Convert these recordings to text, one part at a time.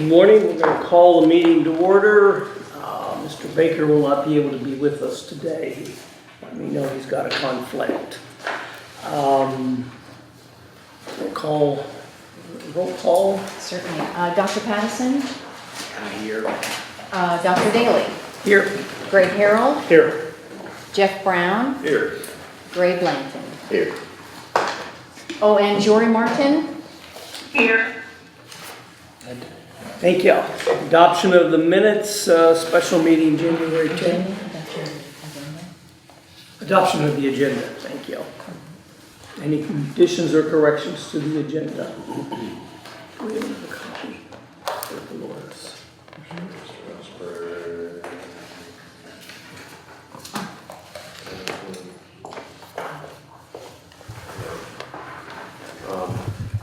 Good morning. We're going to call the meeting to order. Mr. Baker will not be able to be with us today. He let me know he's got a conflict. We'll call roll call. Certainly. Dr. Pattison? Here. Dr. Daly? Here. Greg Harrell? Here. Jeff Brown? Here. Gray Blanton? Here. Oh, and Jory Martin? Here. Thank you. Adoption of the minutes, special meeting January 10th. Adoption of the agenda. Thank you. Any additions or corrections to the agenda? Do we have another copy for Dolores?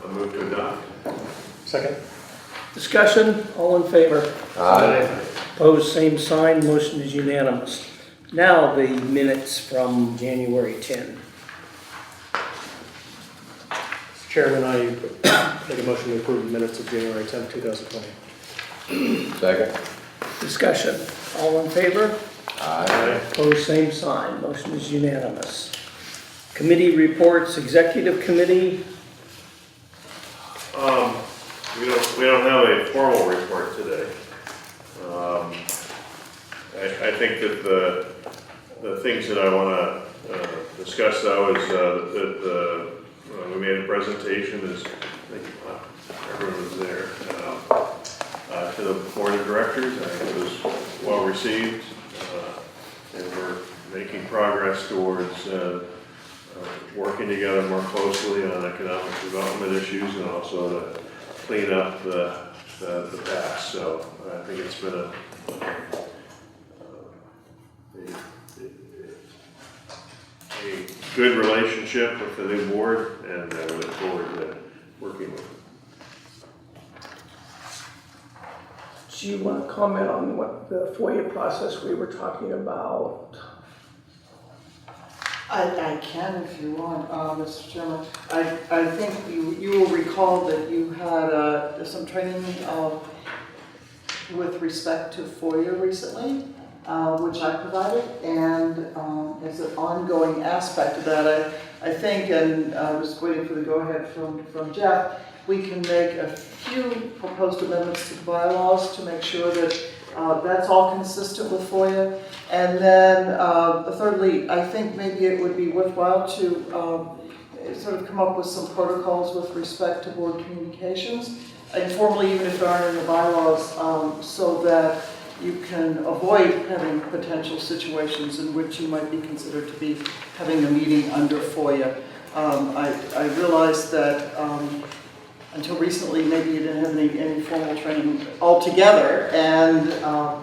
I move to adopt. Second. Discussion, all in favor? Aye. Opposed, same sign, motion is unanimous. Now the minutes from January 10. Mr. Chairman, I make a motion to approve the minutes of January 10th, 2020. Second. Discussion, all in favor? Aye. Opposed, same sign, motion is unanimous. Committee reports, executive committee. We don't have a formal report today. I think that the things that I want to discuss though is that we made a presentation, as I think everyone was there, to the board of directors. I think it was well received, and we're making progress towards working together more closely on economic development issues and also to clean up the past. So I think it's been a good relationship with the new board, and I look forward to working with them. Do you want to comment on what the FOIA process we were talking about? I can if you want, Mr. Chairman. I think you will recall that you had some training with respect to FOIA recently, which I provided, and as an ongoing aspect of that, I think, and I was waiting for the go-ahead from Jeff, we can make a few proposed amendments to the bylaws to make sure that that's all consistent with FOIA. And then thirdly, I think maybe it would be worthwhile to sort of come up with some protocols with respect to board communications, informally, even if there aren't in the bylaws, so that you can avoid having potential situations in which you might be considered to be having a meeting under FOIA. I realize that until recently, maybe you didn't have any formal training altogether, and I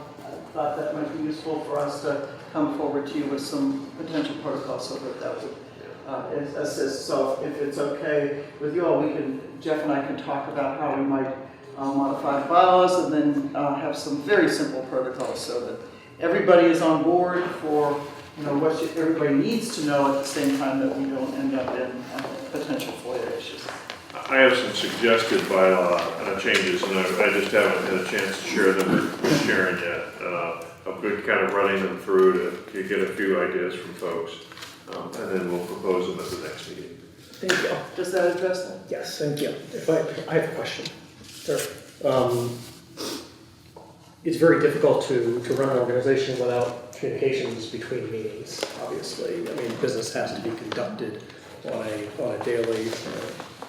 thought that might be useful for us to come forward to you with some potential protocols so that would assist. So if it's okay with you all, Jeff and I can talk about how we might modify the bylaws and then have some very simple protocols so that everybody is on board for what everybody needs to know at the same time that we don't end up in potential FOIA issues. I have some suggested bylaw changes, and I just haven't had a chance to share them with Sharon yet. I'm good kind of running them through to get a few ideas from folks, and then we'll propose them at the next meeting. Thank you. Does that address that? Yes, thank you. If I have a question. Sure. It's very difficult to run an organization without communications between meetings, obviously. I mean, business has to be conducted on a daily,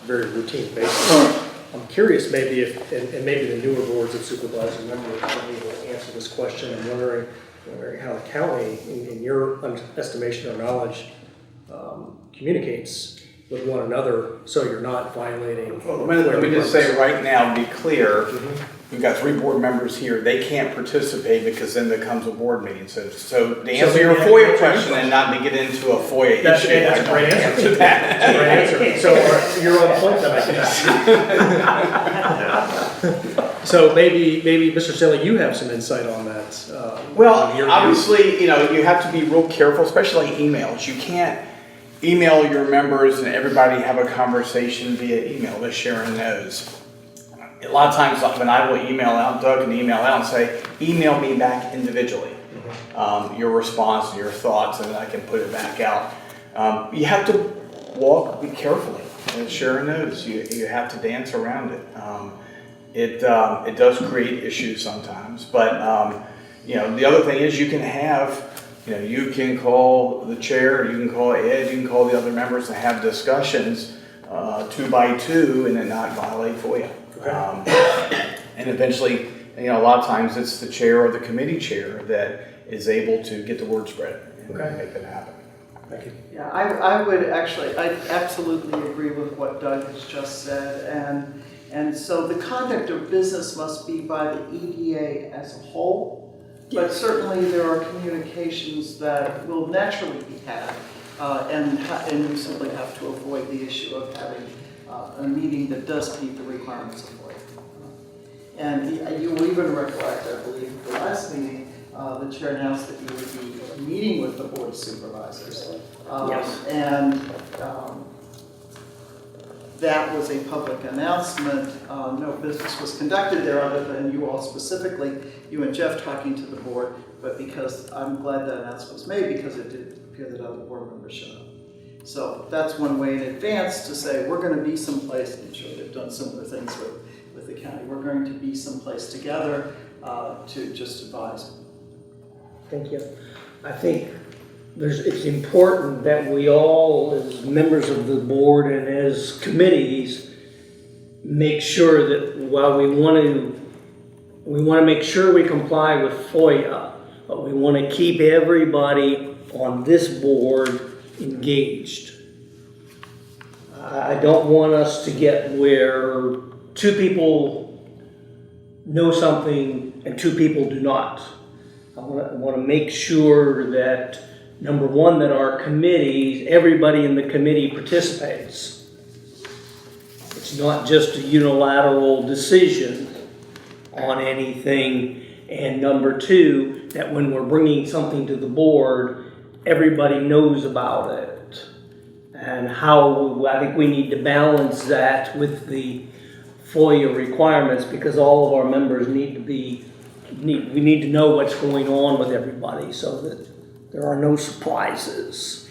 very routine basis. I'm curious maybe if, and maybe the newer boards of supervisor members will answer this question. I'm wondering how the county, in your estimation or knowledge, communicates with one another so you're not violating. Well, let me just say right now, to be clear, we've got 3 board members here. They can't participate because then there comes a board meeting. So to answer your FOIA question and not to get into a FOIA issue, That's a great answer. That's a great answer. So you're on point then. So maybe Mr. Stanley, you have some insight on that. Well, obviously, you have to be real careful, especially emails. You can't email your members and everybody have a conversation via email, as Sharon knows. a lot of times when I will email out, Doug can email out and say, email me back individually, your response and your thoughts, and I can put it back out. You have to be carefully, as Sharon knows, you have to dance around it. It does create issues sometimes, but the other thing is you can have, you can call the chair, you can call Ed, you can call the other members and have discussions 2 by 2 and then not violate FOIA. And eventually, a lot of times it's the chair or the committee chair that is able to get the word spread and make it happen. Thank you. Yeah, I absolutely agree with what Doug has just said, and so the conduct of business must be by the EDA as a whole, but certainly there are communications that will naturally be had, and you simply have to avoid the issue of having a meeting that does meet the requirements of FOIA. And you will even recollect, I believe, at the last meeting, the chair announced that you would be meeting with the board of supervisors. Yes. And that was a public announcement. No business was conducted there other than you all specifically, you and Jeff talking to the board, but because I'm glad that announcement was made because it did appear that other board members showed up. So that's one way in advance to say we're going to be someplace. I'm sure they've done similar things with the county. We're going to be someplace together to just advise. Thank you. I think it's important that we all, as members of the board and as committees, make sure that while we want to make sure we comply with FOIA, but we want to keep everybody on this board engaged. I don't want us to get where 2 people know something and 2 people do not. I want to make sure that, number one, that our committees, everybody in the committee participates. It's not just a unilateral decision on anything. And number 2, that when we're bringing something to the board, everybody knows about it. And how I think we need to balance that with the FOIA requirements, because all of our members we need to know what's going on with everybody so that there are no surprises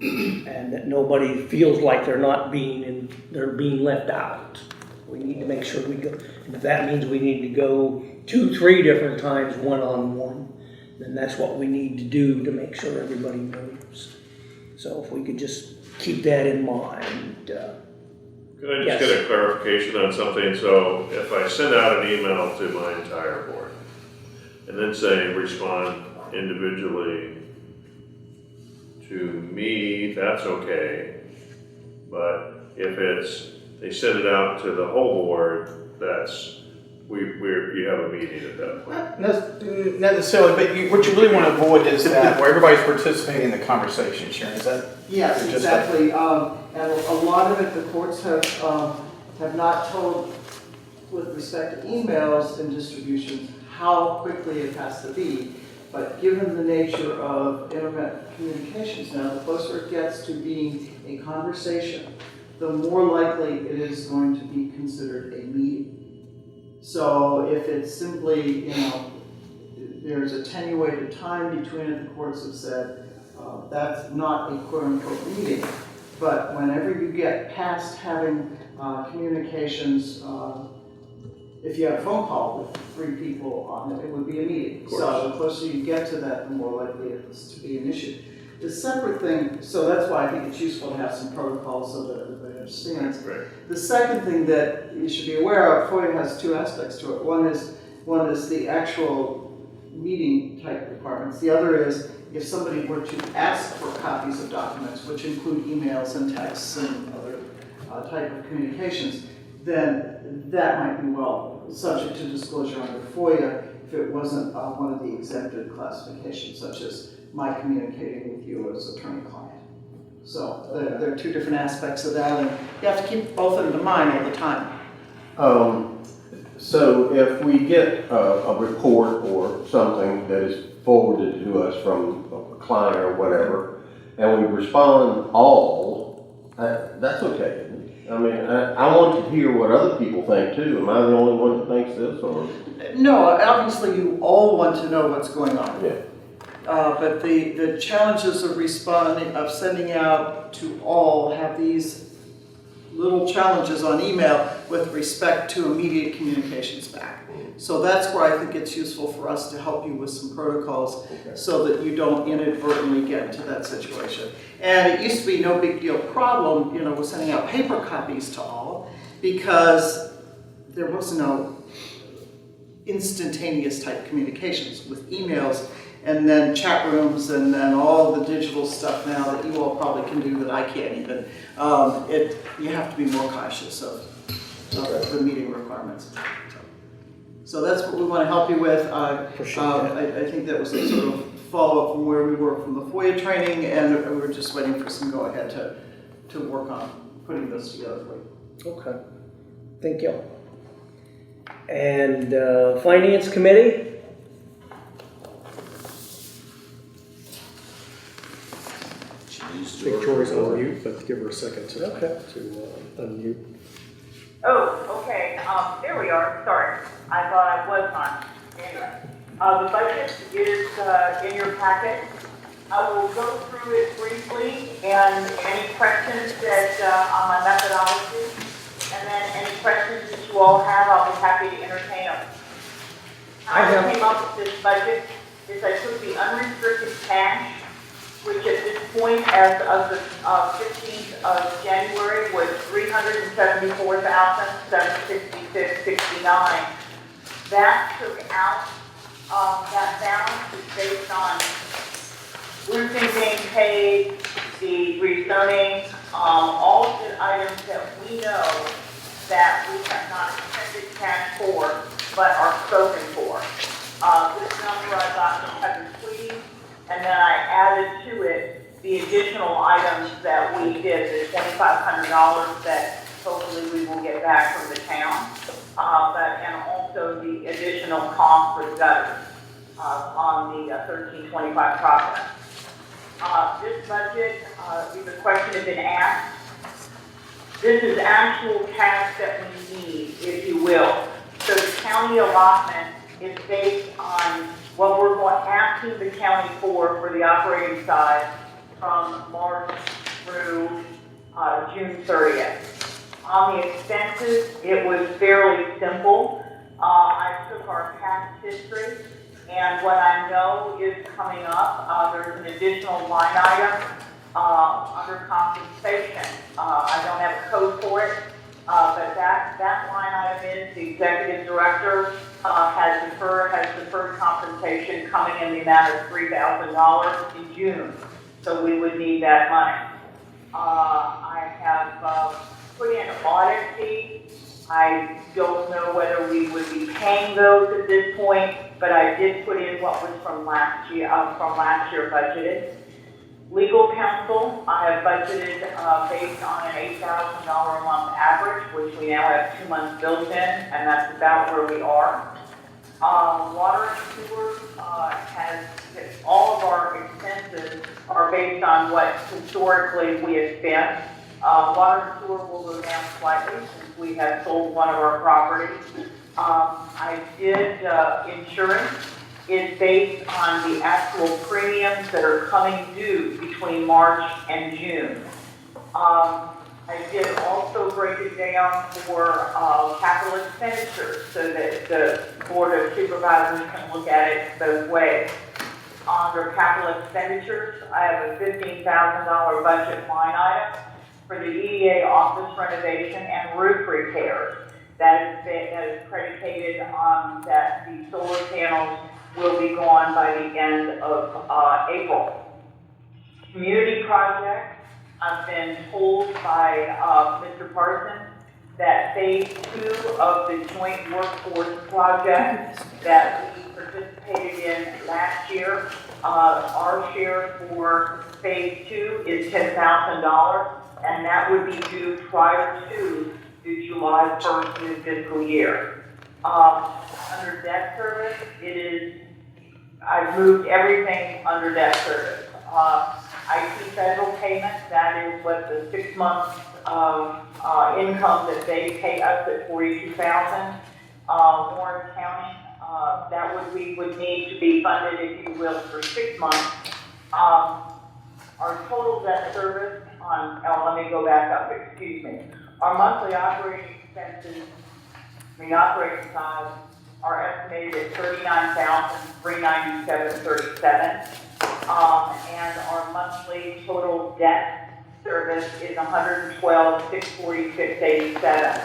and that nobody feels like they're being left out. We need to make sure we go, and if that means we need to go 2, 3 different times one-on-one, then that's what we need to do to make sure everybody knows. So if we could just keep that in mind. Could I just get a clarification on something? So if I send out an email to my entire board and then say respond individually to me, that's okay. But if they send it out to the whole board, that's you have a meeting at that point. Not necessarily, but what you really want to avoid is that where everybody's participating in the conversation, Sharon. Is that? Yes, exactly. And a lot of it, the courts have not told, with respect to emails and distributions, how quickly it has to be. But given the nature of internet communications now, the closer it gets to being a conversation, the more likely it is going to be considered a meeting. So if it's simply, there's attenuated time between it, the courts have said, that's not a quote-unquote meeting. But whenever you get past having communications, if you have a phone call with 3 people on it, it would be a meeting. So the closer you get to that, the more likely it is to be an issue. The separate thing, so that's why I think it's useful to have some protocols so that everybody understands. Right. The second thing that you should be aware of, FOIA has 2 aspects to it. One is the actual meeting type requirements. The other is if somebody were to ask for copies of documents, which include emails and texts and other type of communications, then that might be subject to disclosure under FOIA if it wasn't one of the exempted classifications, such as my communicating with you as attorney-client. So there are 2 different aspects of that, and you have to keep both of them in mind all the time. So if we get a report or something that is forwarded to us from a client or whatever, and we respond all, that's okay. I mean, I want to hear what other people think too. Am I the only one that thinks this, or? No, obviously you all want to know what's going on. Yeah. But the challenges of responding, of sending out to all have these little challenges on email with respect to immediate communications back. So that's where I think it's useful for us to help you with some protocols so that you don't inadvertently get into that situation. And it used to be no big deal problem, you know, with sending out paper copies to all because there was no instantaneous type communications with emails and then chat rooms and then all the digital stuff now that you all probably can do that I can't even. You have to be more cautious of the meeting requirements. So that's what we want to help you with. I think that was a sort of follow-up from where we were from the FOIA training, and we're just waiting for some go-ahead to work on putting this together for you. Okay, thank you. And Finance Committee? I think Jory's on mute, but give her a second to unmute. Oh, okay, there we are, sorry. I thought I was on. Anyway, the budget is in your packet. I will go through it briefly and any questions that, on my methodology, and then any questions that you all have, I'll be happy to entertain them. How I came up with this budget is I took the unrestricted cash, which at this point, as of the 15th of January, was $374,766.69. That took out, that balance is based on roofing being paid, the rezoning, all of the items that we know that we have not expended cash for, but are spoken for. This number I got from Heather Tweedy, and then I added to it the additional items that we did, the $2,500 that hopefully we will get back from the town, and also the additional cost for the gutters on the 1325 process. This budget, the question has been asked. This is actual cash that we need, if you will. So the county allotment is based on what we're asking the county for the operating side from March through June 30th. On the expenses, it was fairly simple. I took our past history, and what I know is coming up, there's an additional line item under compensation. I don't have a code for it, but that line item is the executive director has deferred compensation coming in the amount of $3,000 in June. So we would need that money. I have put in audit fees. I don't know whether we would be paying those at this point, but I did put in what was from last year budgeted. Legal counsel, I have budgeted based on an $8,000 a month average, which we now have 2 months built in, and that's about where we are. Water and sewer has, all of our expenses are based on what historically we have spent. Water and sewer will go down slightly since we have sold one of our properties. I did insurance is based on the actual premiums that are coming due between March and June. I did also break it down for capital expenditures so that the Board of Supervisors can look at it both ways. Under capital expenditures, I have a $15,000 budget line item for the EDA office renovation and roof repairs. That is predicated on that the solar panels will be gone by the end of April. Community projects, I've been told by Mr. Parsons that phase 2 of the joint workforce project that we participated in last year, our share for phase 2 is $10,000, and that would be due prior to the July 1st new fiscal year. Under debt service, I've moved everything under debt service. IT federal payment, that is what the 6 months of income that they pay us at $42,000. Warren County, that we would need to be funded, if you will, for 6 months. Our total debt service let me go back up, excuse me. Our monthly operating expenses, operating side, are estimated at $39,397.37. And our monthly total debt service is $112,646.87.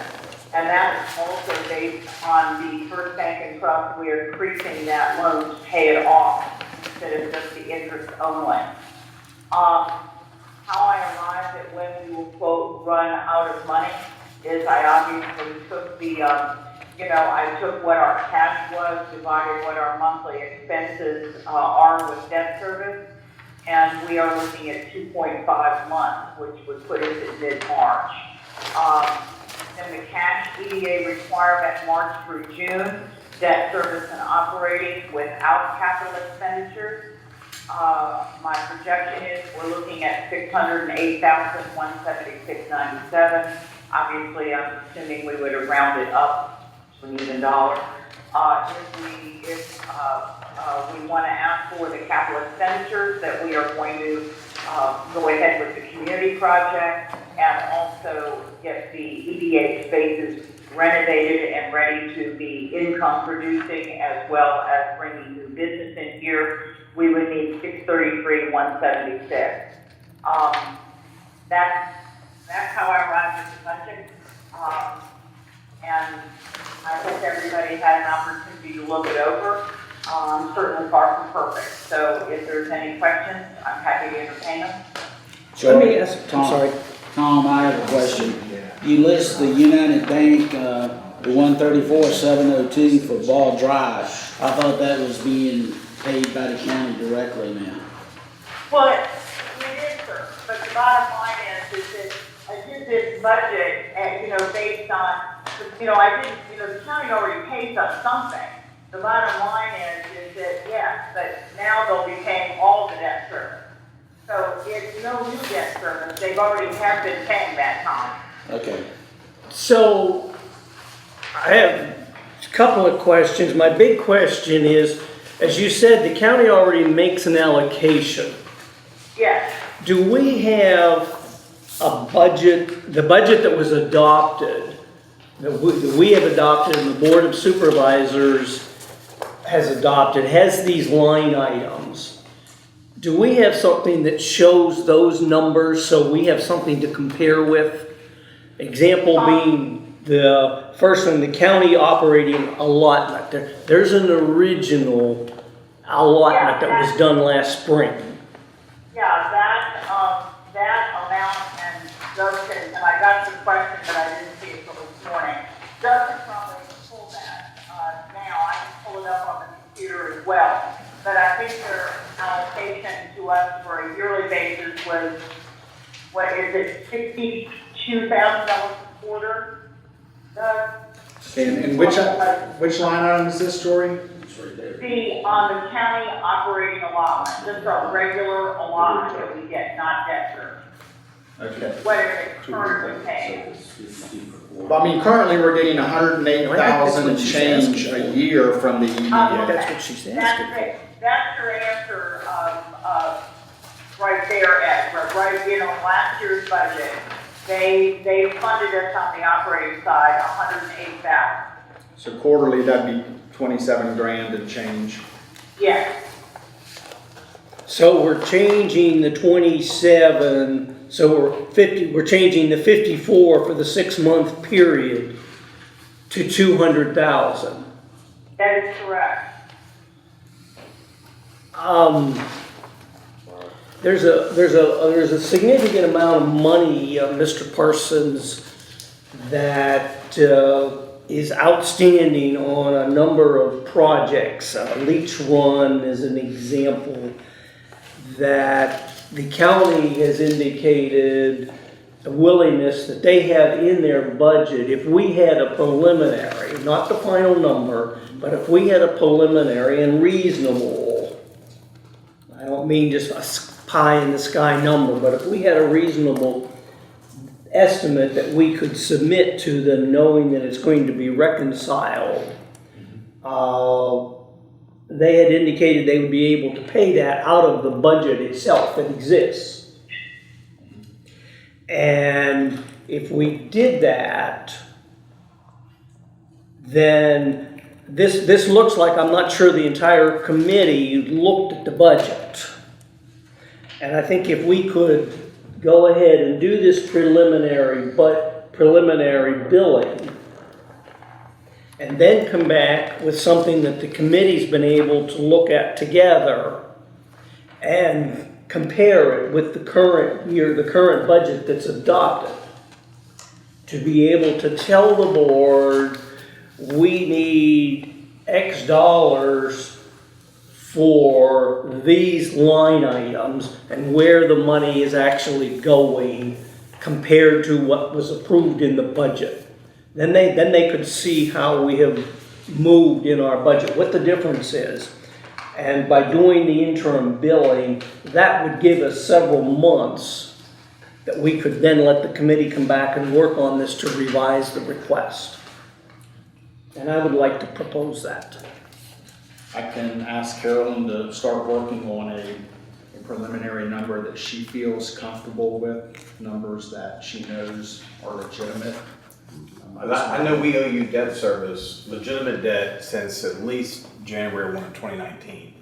And that is also based on the First Bank and Trust. We are increasing that loan to pay it off instead of just the interest only. How I arrived at when we will, quote, run out of money is I obviously took the, I took what our cash was, divided what our monthly expenses are with debt service, and we are looking at 2.5 months, which would put us at mid-March. Then the cash EDA requirement March through June, debt service and operating without capital expenditures. My projection is we're looking at $608,176.97. Obviously, I'm assuming we would have rounded up to an even dollar. If we want to ask for the capital expenditures, that we are going to go ahead with the community project and also get the EDA spaces renovated and ready to be income producing, as well as bringing new business in here, we would need $633,176. That's how I arrived at the budget. And I hope everybody had an opportunity to look it over. Certainly far from perfect. So if there's any questions, I'm happy to entertain them. Let me ask, I'm Tom. sorry. Tom, I have a question. You list the United Bank, the 134,702 for Ball Drive. I thought that was being paid by the county directly now. Well, it is, sir. But the bottom line is that I did this budget, and based on, the county already pays us something. The bottom line is that yes, but now they'll be paying all the debt service. So it's no new debt service. They've already have been paying that time. Okay. So, I have a couple of questions. My big question is, as you said, the county already makes an allocation. Yes. Do we have a budget, the budget that was adopted, that we have adopted and the Board of Supervisors has adopted, has these line items? Do we have something that shows those numbers so we have something to compare with? Example being the first one, the county operating allotment. There's an original allotment that was done last spring. Yeah, that amount, and Justin, and I got your question, but I didn't see it until this morning. Justin probably pulled that now. I can pull it up on the computer as well. But I think their allocation to us for a yearly basis was, what is it, $62,000 a quarter? And which line item is this, Jory? On the county operating allotment, just our regular allotment that we get, not debt service. Okay. What it currently pays. Well, I mean, currently we're getting 108,000 and change a year from the EDA. That's what she's asking for. That's your answer, right there, Ed, right, last year's budget, they funded us on the operating side, 108,000. So quarterly, that'd be 27 grand and change. Yes, So we're changing the 27, so we're changing the 54 for the 6-month period to 200,000. that is correct. There's a significant amount of money, Mr. Parsons, that is outstanding on a number of projects. Leach Run is an example that the county has indicated a willingness that they have in their budget. If we had a preliminary, not the final number, but if we had a preliminary and reasonable, I don't mean just a pie in the sky number, but if we had a reasonable estimate that we could submit to them knowing that it's going to be reconciled, they had indicated they would be able to pay that out of the budget itself that exists. And if we did that, then this looks like, I'm not sure the entire committee looked at the budget. And I think if we could go ahead and do this preliminary billing, and then come back with something that the committee's been able to look at together and compare it with the current year, the current budget that's adopted, to be able to tell the board, we need X dollars for these line items and where the money is actually going compared to what was approved in the budget. Then they could see how we have moved in our budget, what the difference is. And by doing the interim billing, that would give us several months that we could then let the committee come back and work on this to revise the request. And I would like to propose that. I can ask Carolyn to start working on a preliminary number that she feels comfortable with, numbers that she knows are legitimate. I know we owe you debt service, legitimate debt, since at least January 1, 2019.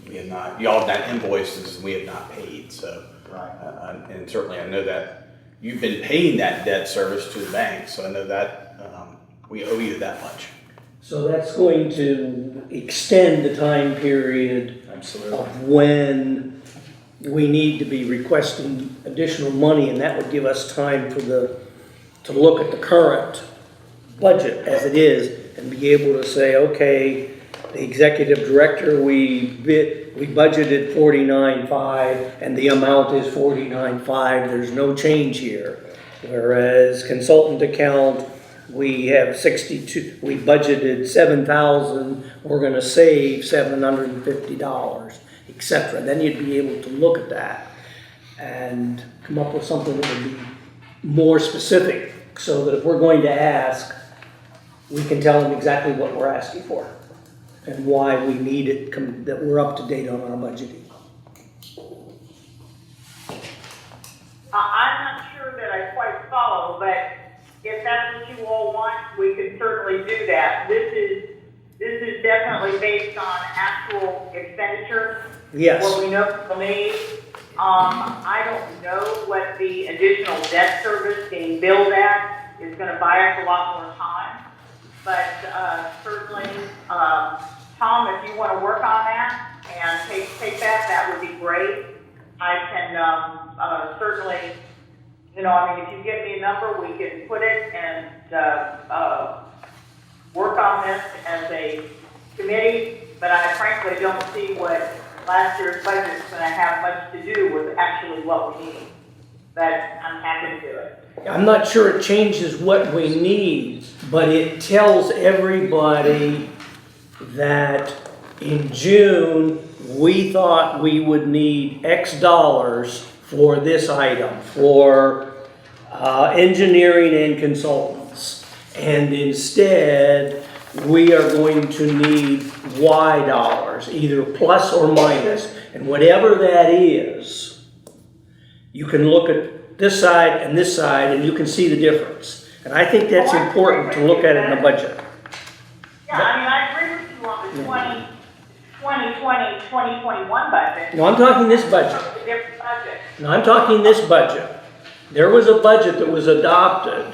We have not, y'all have not invoices, we have not paid, so. Right. And certainly I know that you've been paying that debt service to the bank, so I know that we owe you that much. So that's going to extend the time period of when we need to be requesting additional money, and that would give us time for to look at the current budget as it is and be able to say, okay, the executive director, we budgeted $49,500 and the amount is $49,500. There's no change here. Whereas consultant account, we have 62, we budgeted $7,000, we're gonna save $750, etc. Then you'd be able to look at that and come up with something that would be more specific, so that if we're going to ask, we can tell them exactly what we're asking for and why we need it, that we're up to date on our budgeting. I'm not sure that I quite follow, but if that's what you all want, we can certainly do that. This is definitely based on actual expenditure. Yes. What we know from me. I don't know what the additional debt service being billed at is gonna buy us a lot more time. But, certainly, Tom, if you wanna work on that and take that would be great. I can, certainly, you know, I mean, if you give me a number, we can put it and, work on this as a committee, but I frankly don't see what last year's budget is going to have much to do with actually what we need. But I'm happy to do it. I'm not sure it changes what we need, but it tells everybody that in June, we thought we would need X dollars for this item, for engineering and consultants. And instead, we are going to need Y dollars, either plus or minus. And whatever that is, you can look at this side and you can see the difference. And I think that's important to look at in the budget. Yeah, I mean, I agree with you on the 2021 budget. No, I'm talking this budget. It's a different budget. No, I'm talking this budget. There was a budget that was adopted,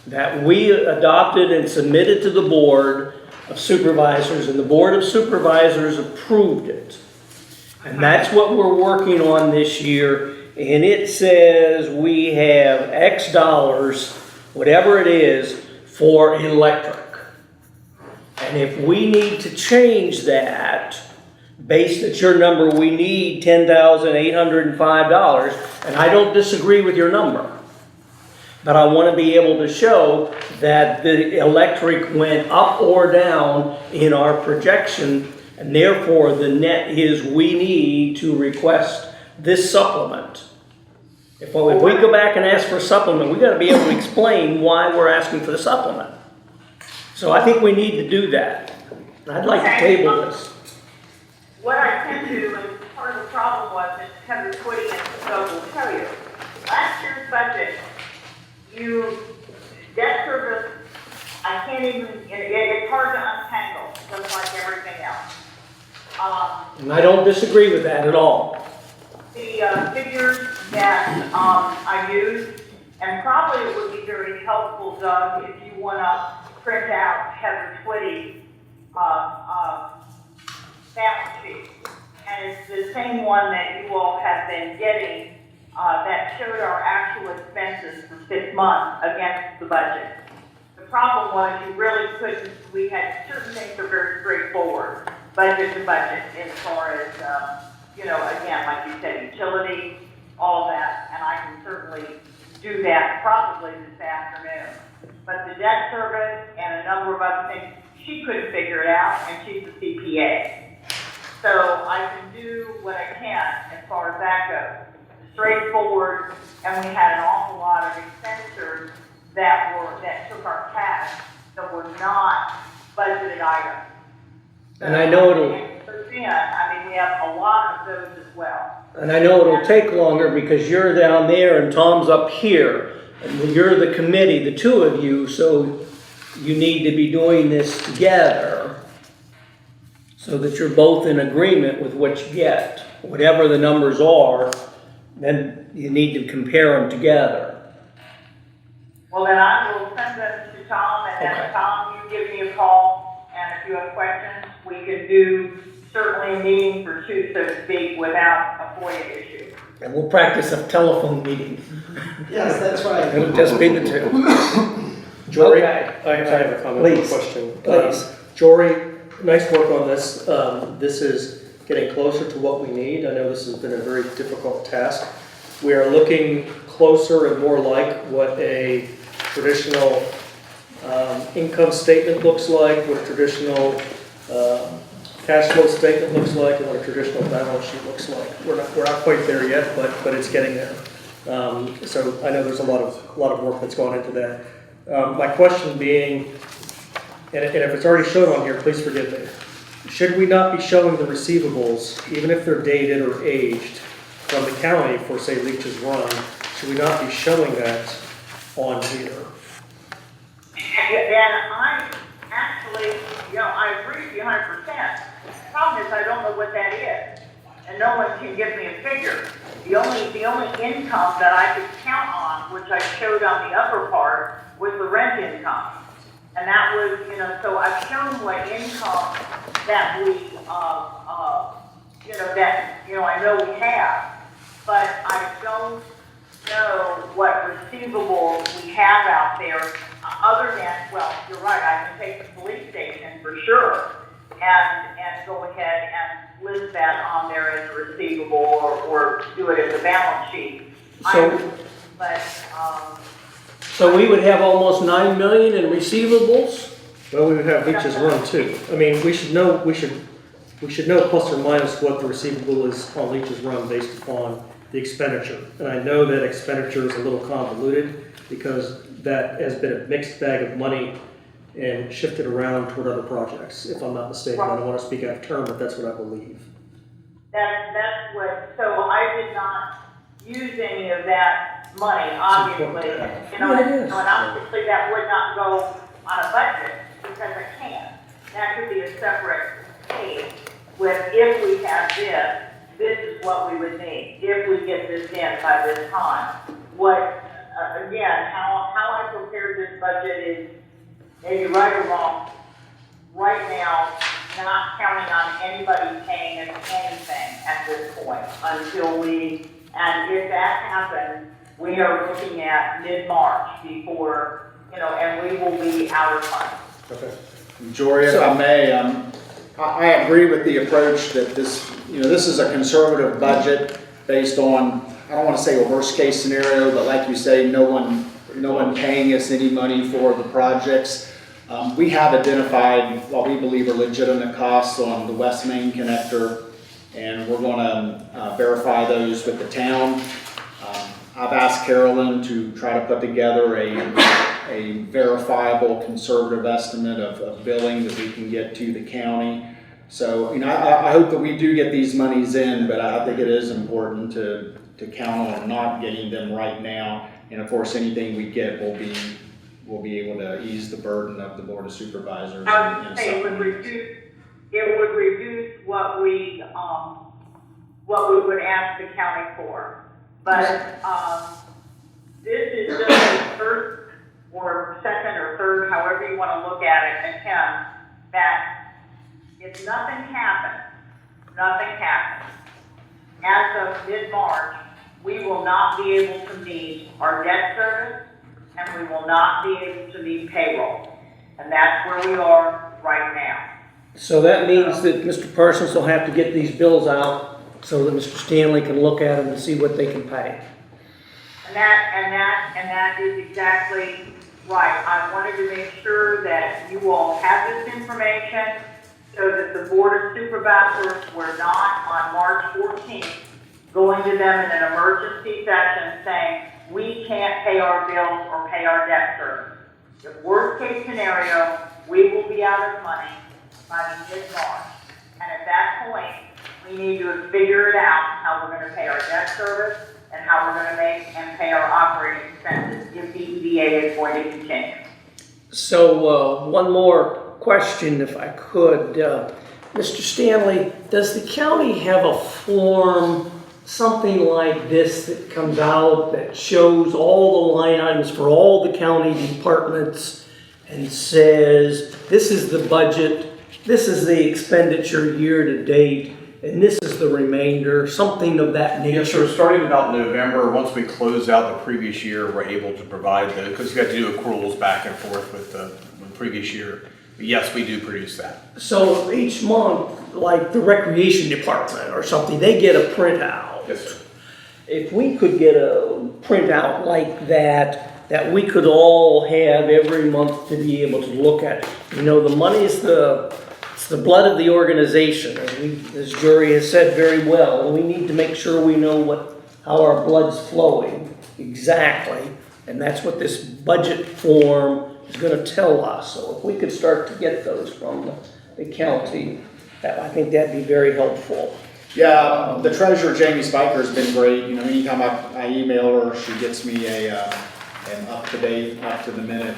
that we adopted and submitted to the Board of Supervisors, and the Board of Supervisors approved it. And that's what we're working on this year, and it says we have X dollars, whatever it is, for electric. And if we need to change that, based at your number, we need $10,805, and I don't disagree with your number. But I want to be able to show that the electric went up or down in our projection, and therefore the net is we need to request this supplement. If we go back and ask for a supplement, we gotta be able to explain why we're asking for the supplement. So I think we need to do that. I'd like to table this. What I tend to, and part of the problem was, and Kendrick Lane and Doug will tell you, last year's budget, debt service, I can't even, it's hard to untangle, just like everything else. And I don't disagree with that at all. The figures that I used, and probably it would be very helpful, Doug, if you want to print out Heather Twitty's balance sheet. And it's the same one that you all have been getting that showed our actual expenses for 6 months against the budget. The problem was you really couldn't, we had certain things that are very straightforward, budget to budget, as far as, again, like you said, utility, all of that, and I can certainly do that probably this afternoon. But the debt service and a number of other things, she couldn't figure it out, and she's a CPA. So I can do what I can as far as that goes. Straightforward, and we had an awful lot of expenditures that took our cash that were not budgeted items. So And I know it'll, I mean, we have a lot of those as well. and I know it'll take longer because you're down there and Tom's up here. And you're the committee, the two of you, so you need to be doing this together so that you're both in agreement with what you get. Whatever the numbers are, then you need to compare them together. Well, then I will send them to Tom, and then Okay. Tom, you give me a call, and if you have questions, we can do certainly a meeting for two, so to speak, without a FOIA issue. And we'll practice a telephone meeting. Yes, that's right. It'll just be the two. Jory, Okay. I have a comment, Please. a question. Please. Jory, nice work on this. This is getting closer to what we need. I know this has been a very difficult task. We are looking closer and more like what a traditional income statement looks like, what a traditional cash flow statement looks like, and what a traditional balance sheet looks like. We're not quite there yet, but it's getting there. So I know there's a lot of work that's gone into that. My question being, and if it's already shown on here, please forgive me. Should we not be showing the receivables, even if they're dated or aged, from the county for, say, Leach's Run? Should we not be showing that on here? And I actually, I agree with you 100%. Problem is, I don't know what that is, and no one can give me a figure. The only income that I could count on, which I showed on the upper part, was the rent income. And that was, so I've shown what income that we, I know we have, but I don't know what receivables we have out there, other than, well, you're right, I can take the police station for sure, and go ahead and list that on there as a receivable, or do it as a balance sheet. So we would have almost 9 million in receivables? Well, we would have Leach's Run too. I mean, we should know plus or minus what the receivable is on Leach's Run based upon the expenditure. And I know that expenditure is a little convoluted because that has been a mixed bag of money and shifted around toward other projects, if I'm not mistaken. I don't want to speak out of turn, but that's what I believe. That's what, so I did not use any of that money, obviously. And obviously that would not go on a budget because I can't. That could be a separate page with, if we have this is what we would need, if we get this in by this time. What, again, how I prepared this budget is maybe right or wrong. Right now, not counting on anybody paying us anything at this point and if that happens, we are looking at mid-March before, and we will be out of funds. Okay. Jory, if I may, I agree with the approach that this is a conservative budget based on, I don't want to say a worst case scenario, but like you say, no one paying us any money for the projects. We have identified what we believe are legitimate costs on the West Main connector, and we're gonna verify those with the town. I've asked Carolyn to try to put together a verifiable conservative estimate of billing that we can get to the county. So, I hope that we do get these monies in, but I think it is important to count on not getting them right now. And of course, anything we get will be able to ease the burden of the Board of Supervisors. I would say it would reduce what we would ask the county for. But, this is just a first or second or third, however you want to look at it, attempt that if nothing happens, as of mid-March, we will not be able to meet our debt service and we will not be able to meet payroll. And that's where we are right now. So that means that Mr. Parsons will have to get these bills out so that Mr. Stanley can look at them and see what they can pay. And that is exactly right. I wanted to make sure that you all have this information so that the Board of Supervisors were not on March 14th going to them in an emergency session saying, we can't pay our bills or pay our debt service. The worst case scenario, we will be out of money by mid-March. And at that point, we need to figure it out how we're going to pay our debt service and how we're going to make and pay our operating expenses if the EDA is going to continue. So one more question, if I could. Mr. Stanley, does the county have a form, something like this that comes out that shows all the line items for all the county departments and says, this is the budget, this is the expenditure year to date, and this is the remainder, something of that nature? Yes, sir. Starting about November, once we close out the previous year, we're able to provide those, because you got to do accruals back and forth with the previous year. But yes, we do produce that. So each month, like the recreation department or something, they get a printout. Yes, sir. If we could get a printout like that, that we could all have every month to be able to look at. The money is it's the blood of the organization, as Jury has said very well. And we need to make sure we know how our blood's flowing exactly. And that's what this budget form is going to tell us. So if we could start to get those from the county, I think that'd be very helpful. Yeah, the treasurer, Jamie Spiker, has been great. Anytime I email her, she gets me an up-to-date, up-to-the-minute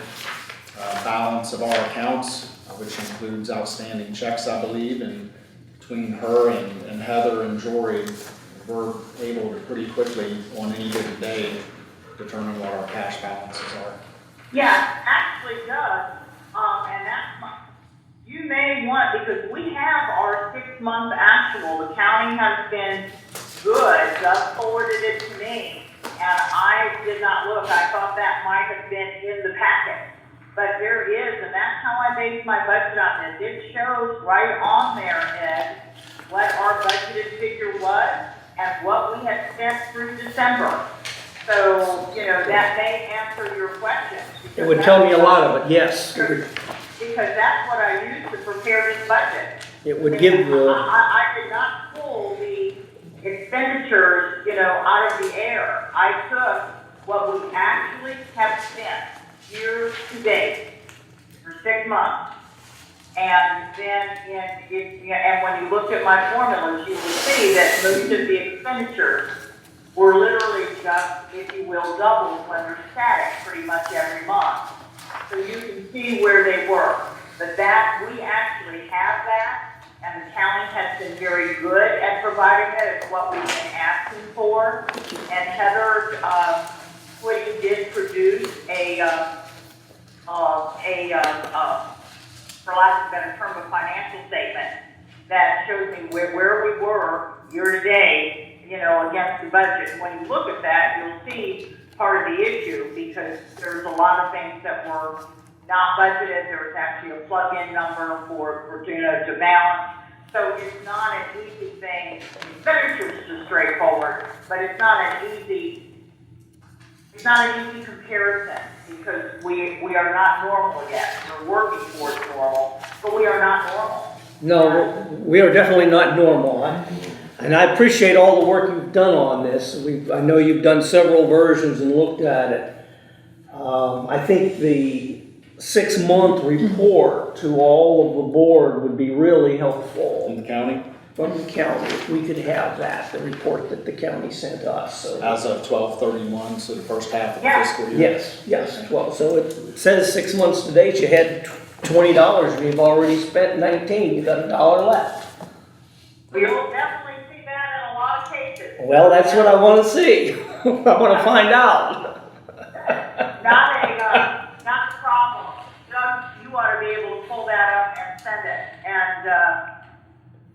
balance of our accounts, which includes outstanding checks, I believe. And between her and Heather and Jory, we're able to pretty quickly, on any given day, determine what our cash balances are. Yeah, actually does, and you may want, because we have our 6-month actual, the county has been good, Doug forwarded it to me, and I did not look, I thought that might have been in the packet, but there is, and that's how I based my budget on this. It shows right on there, Ed, what our budgeted figure was and what we had spent through December. So, that may answer your question. It would tell me a lot of it, yes. Because that's what I used to prepare this budget. It would give the... I did not pull the expenditures, out of the air. I took what we actually have spent year to date for 6 months. And then, and when you look at my formulas, you will see that most of the expenditures were literally just, if you will, doubles when they're static pretty much every month. So you can see where they were. But that, we actually have that, and the county has been very good at providing it. It's what we've been asking for. And Heather, Quitty did produce for lack of a better term, a financial statement that shows me where we were year to date, against the budget. When you look at that, you'll see part of the issue, because there's a lot of things that were not budgeted. There was actually a plug-in number for to balance. So it's not an easy thing. Expenditures are straightforward, but it's not an easy comparison, because we are not normal yet. We're working towards normal, but we are not normal. No, we are definitely not normal. And I appreciate all the work you've done on this. I know you've done several versions and looked at it. I think the 6-month report to all of the board would be really helpful In the county, from the county, if we could have that, the report that the county sent us, so. as of 12/31, so the first half of the Yeah. fiscal year. Yes, well, so it says 6 months to date, you had $20, and you've already spent 19, you got $1 left. You'll definitely see that in a lot of cases. Well, that's what I wanna see, I wanna find out. Not a problem. Doug, you ought to be able to pull that up and send it. And,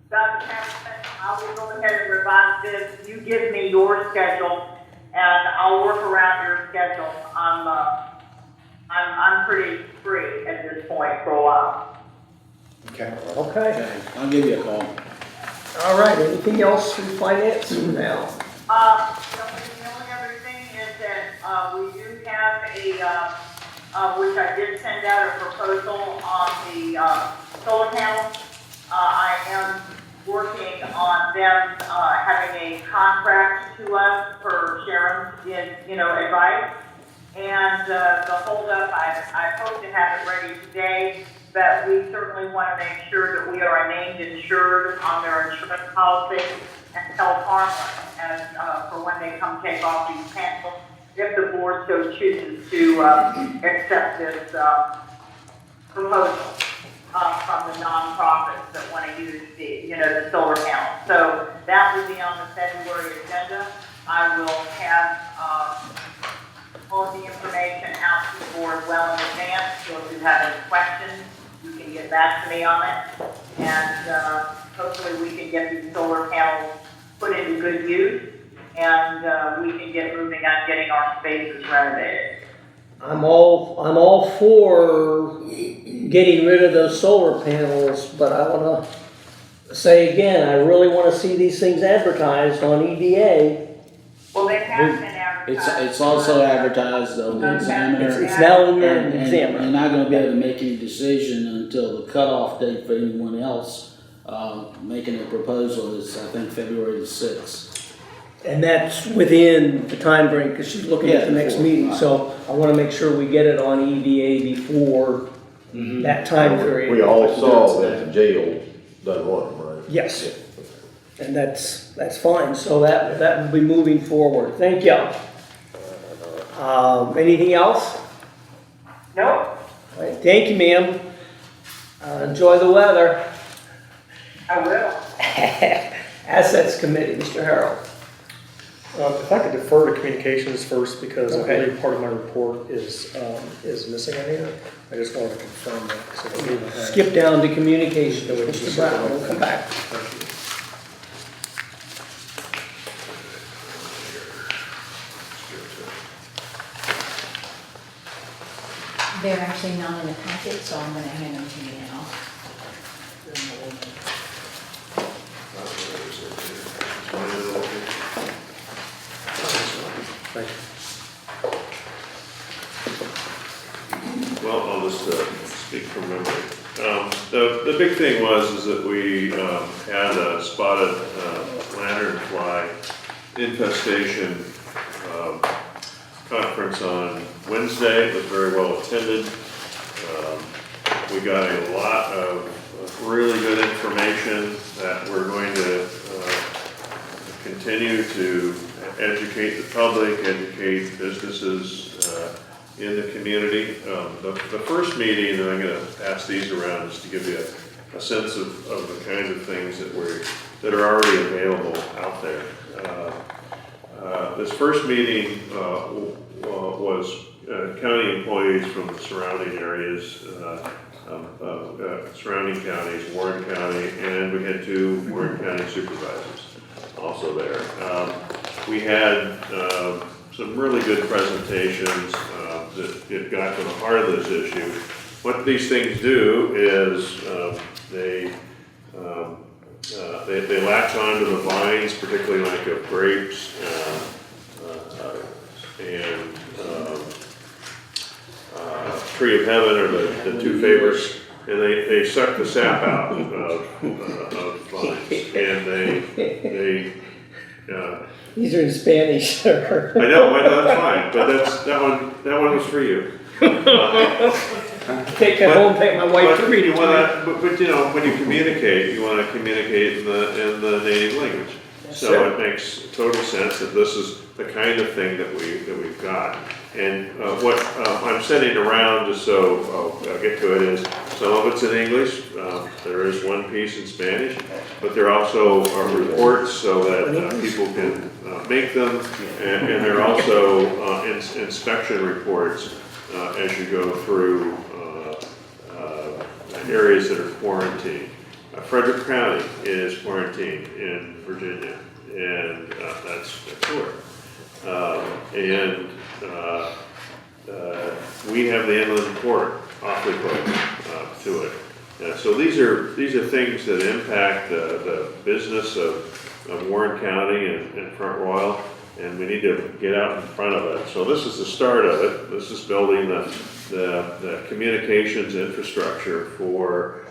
Dr. Patterson, I will go ahead and revise this. You give me your schedule and I'll work around your schedule. I'm pretty free at this point for a while. Okay. Okay, Okay, I'll give you a call. all right, anything else from finance now? The only other thing is that, we do have which I did send out a proposal on the, solar panels. I am working on them, having a contract to us for Sharon's, advice. And, the holdup, I hope to have it ready today, but we certainly want to make sure that we are named insured on their insurance policy and held harmless as, for when they come take off these panels, if the board so chooses to, accept this, proposal, from the nonprofits that want to use the solar panels. So that will be on the February agenda. I will have, all of the information out to the board well in advance, so if you have any questions, you can get back to me on it. And hopefully we can get these solar panels put into good use, and we can get moving on getting our spaces renovated. I'm all for getting rid of those solar panels, but I wanna say again, I really wanna see these things advertised on EDA. Well, they have been advertised. It's also advertised on the Examiner. It's now in the And Examiner. you're not gonna be able to make any decision until the cutoff date for anyone else, making a proposal is, I think, February the 6th. And that's within the time frame, because she's looking at the next before. meeting, so I wanna make sure we get it on EDA before that time period. We all saw that the jail done one, right? Yes. And that's fine, so that will be moving forward, thank you. Anything else? Nope. All right, thank you, ma'am. Enjoy the weather. I will. Assets Committee, Mr. Harrell. If I could defer to communications first, because I Okay. believe part of my report is missing in here. I just wanted to confirm that. So that we will have- Skip down to communications, that we can Mr. just- Brown, we'll come back. Thank you. They're actually not in the packet, so I'm gonna hand them to you now. Thank you. Well, I'll just speak from memory. The big thing is that we had a spotted lanternfly infestation conference on Wednesday. It was very well attended. We got a lot of really good information that we're going to continue to educate the public, educate businesses in the community. The first meeting, and I'm going to pass these around just to give you a sense of the kinds of things that are already available out there. This first meeting was county employees from the surrounding areas, surrounding counties, Warren County, and we had 2 Warren County supervisors also there. We had some really good presentations that got to the heart of this issue. What these things do is they latch onto the vines, particularly like of grapes and Tree of Heaven are the 2 favorites, and they suck the sap out of lines, and they These are in Spanish. I know, that's fine, but that one was for you. Take it home, take my wife to read it to me. But you know, when you communicate, you want to communicate in the native language. Yes, So sir. it makes total sense that this is the kind of thing that we've got. And what I'm sending around, just so I'll get to it, is some of it's in English. There is one piece in Spanish, but there also are reports so that people can make them, and there are also inspection reports as you go through areas that are quarantined. Frederick County is quarantined in Virginia, and that's where. We have the inland port awfully close to it. So these are things that impact the business of Warren County and Front Royal, and we need to get out in front of it. So this is the start of it. This is building the communications infrastructure for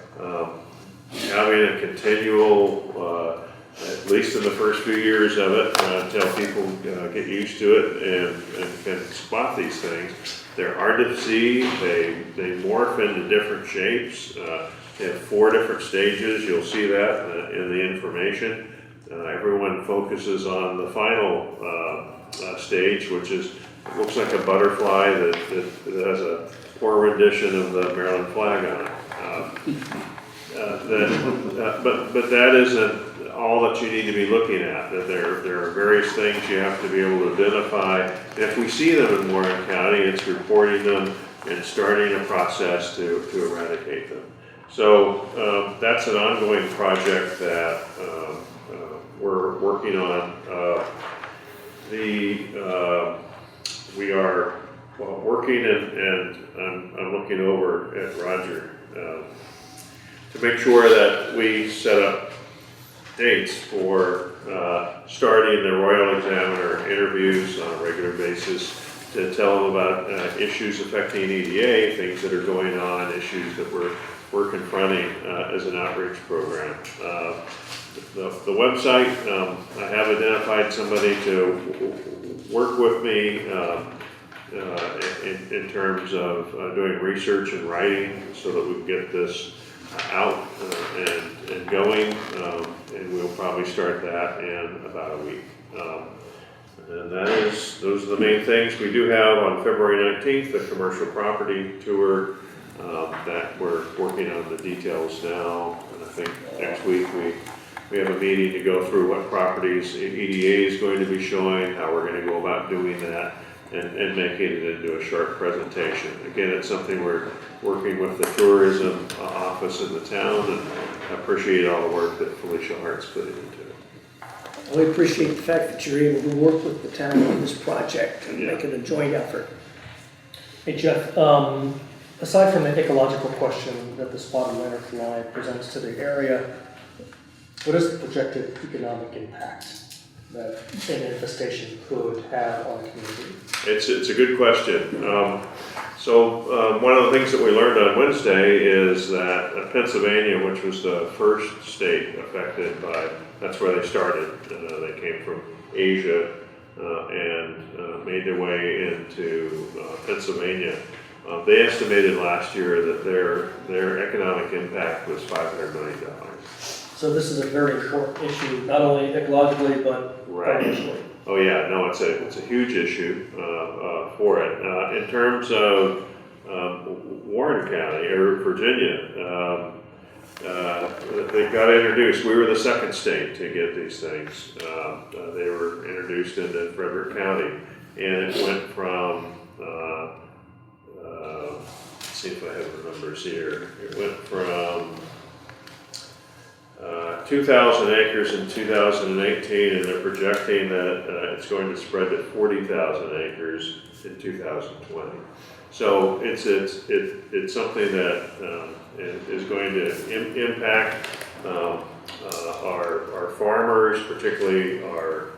having a continual, at least in the first few years of it, until people get used to it and can spot these things. They're hard to see. They morph into different shapes. They have 4 different stages. You'll see that in the information. Everyone focuses on the final stage, which looks like a butterfly that has a poor rendition of the Maryland flag on it. But that isn't all that you need to be looking at. That there are various things you have to be able to identify. And if we see them in Warren County, it's reporting them and starting a process to eradicate them. So that's an ongoing project that we're working on. We are working, and I'm looking over at Roger to make sure that we set up dates for starting the Royal Examiner interviews on a regular basis to tell them about issues affecting EDA, things that are going on, issues that we're confronting as an outreach program. The website, I have identified somebody to work with me in terms of doing research and writing so that we can get this out and going, and we'll probably start that in about a week. And those are the main things. We do have on February 19th a commercial property tour that we're working on the details now, and I think next week we have a meeting to go through what properties EDA is going to be showing, how we're going to go about doing that, and making it into a short presentation. Again, it's something we're working with the tourism office in the town, and I appreciate all the work that Felicia Hart's putting into it. We appreciate the fact that you're able to work with the town on this project and make it a joint effort. Hey Jeff, aside from the ecological question that the spotted lantern fly presents to the area, what is the projected economic impact that an infestation could have on the community? It's a good question. So one of the things that we learned on Wednesday is that Pennsylvania, which was the first state affected by, that's where they started. They came from Asia and made their way into Pennsylvania. They estimated last year that their economic impact was $500 million. So this is a very important issue, not only ecologically, but financially. Oh yeah, no, it's a huge issue for it. In terms of Warren County or Virginia, they got introduced. We were the second state to get these things. They were introduced into Frederick County, and it went from. Let's see if I have the numbers here. It went from 2,000 acres in 2018, and they're projecting that it's going to spread to 40,000 acres in 2020. So it's something that is going to impact our farmers, particularly our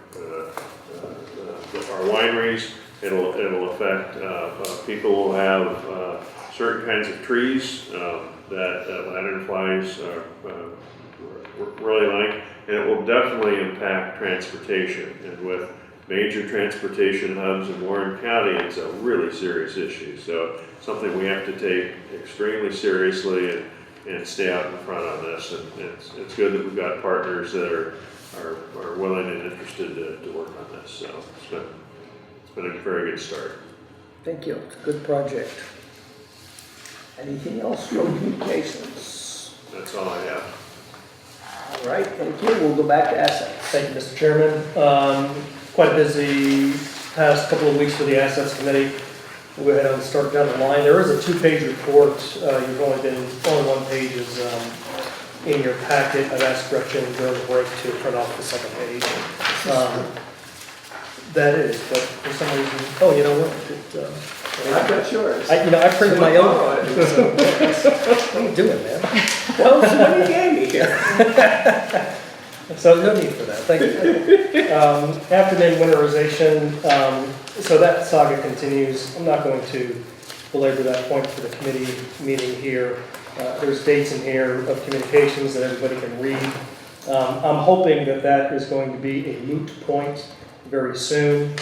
wineries. It'll affect people will have certain kinds of trees that lanternflies really like, and it will definitely impact transportation. And with major transportation hubs in Warren County, it's a really serious issue. So something we have to take extremely seriously and stay out in front on this. And it's good that we've got partners that are willing and interested to work on this. So it's been a very good start. Thank you. It's a good project. Anything else from communications? That's all I have. All right, thank you. We'll go back to assets. Thank you, Mr. Chairman. Quite a busy past couple of weeks for the Assets Committee. We'll go ahead and start down the line. There is a 2-page report. Only one page is in your packet. I've asked Gretchen during the break to print off the second page. That is, but for some reason, oh, you know what? I've got yours. I printed my own. What are you doing, man? Well, somebody gave me. So no need for that, thank you. Afternoon winterization, so that saga continues. I'm not going to belabor that point for the committee meeting here. There's dates in here of communications that everybody can read. I'm hoping that is going to be a moot point very soon.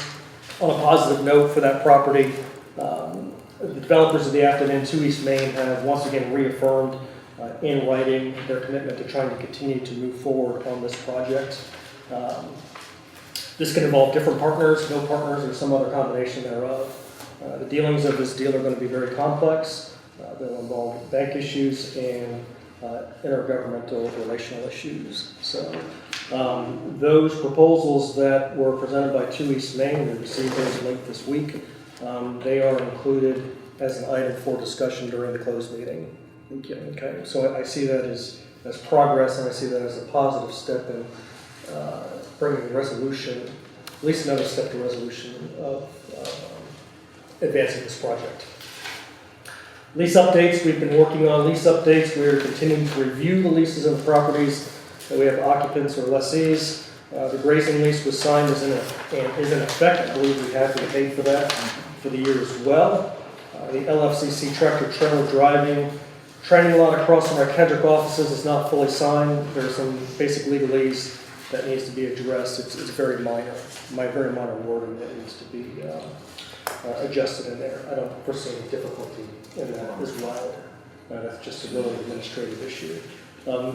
On a positive note for that property, the developers of the afternoon 2 East Main have once again reaffirmed in writing their commitment to trying to continue to move forward on this project. This can involve different partners, no partners, or some other combination thereof. The dealings of this deal are going to be very complex. They'll involve bank issues and intergovernmental relational issues. So those proposals that were presented by 2 East Main, we received those late this week, they are included as an item for discussion during the closed meeting. Thank you. Okay, so I see that as progress, and I see that as a positive step in bringing the resolution, at least another step to resolution of advancing this project. Lease updates, we've been working on lease updates. We're continuing to review the leases of the properties that we have occupants or lessees. The grazing lease was signed is in effect. I believe we have to pay for that for the year as well. The LFCC tractor trailer driving training lot across from our Kendrick offices is not fully signed. There's some basic legalese that needs to be addressed. It's very minor wording that needs to be adjusted in there. I don't foresee any difficulty in that as well. That's just a really administrative issue.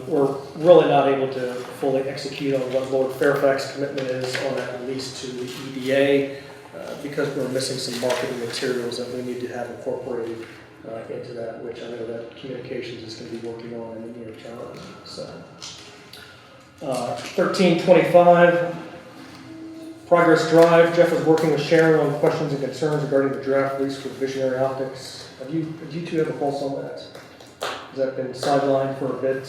We're really not able to fully execute on what Lord Fairfax's commitment is on that lease to the EDA because we're missing some marketing materials that we need to have incorporated into that, which I know that communications is going to be working on in the near term. So, 1325 Progress Drive. Jeff is working with Sharon on questions and concerns regarding the draft lease for Visionary Optics. Have you two have a pulse on that? Has that been sidelined for a bit?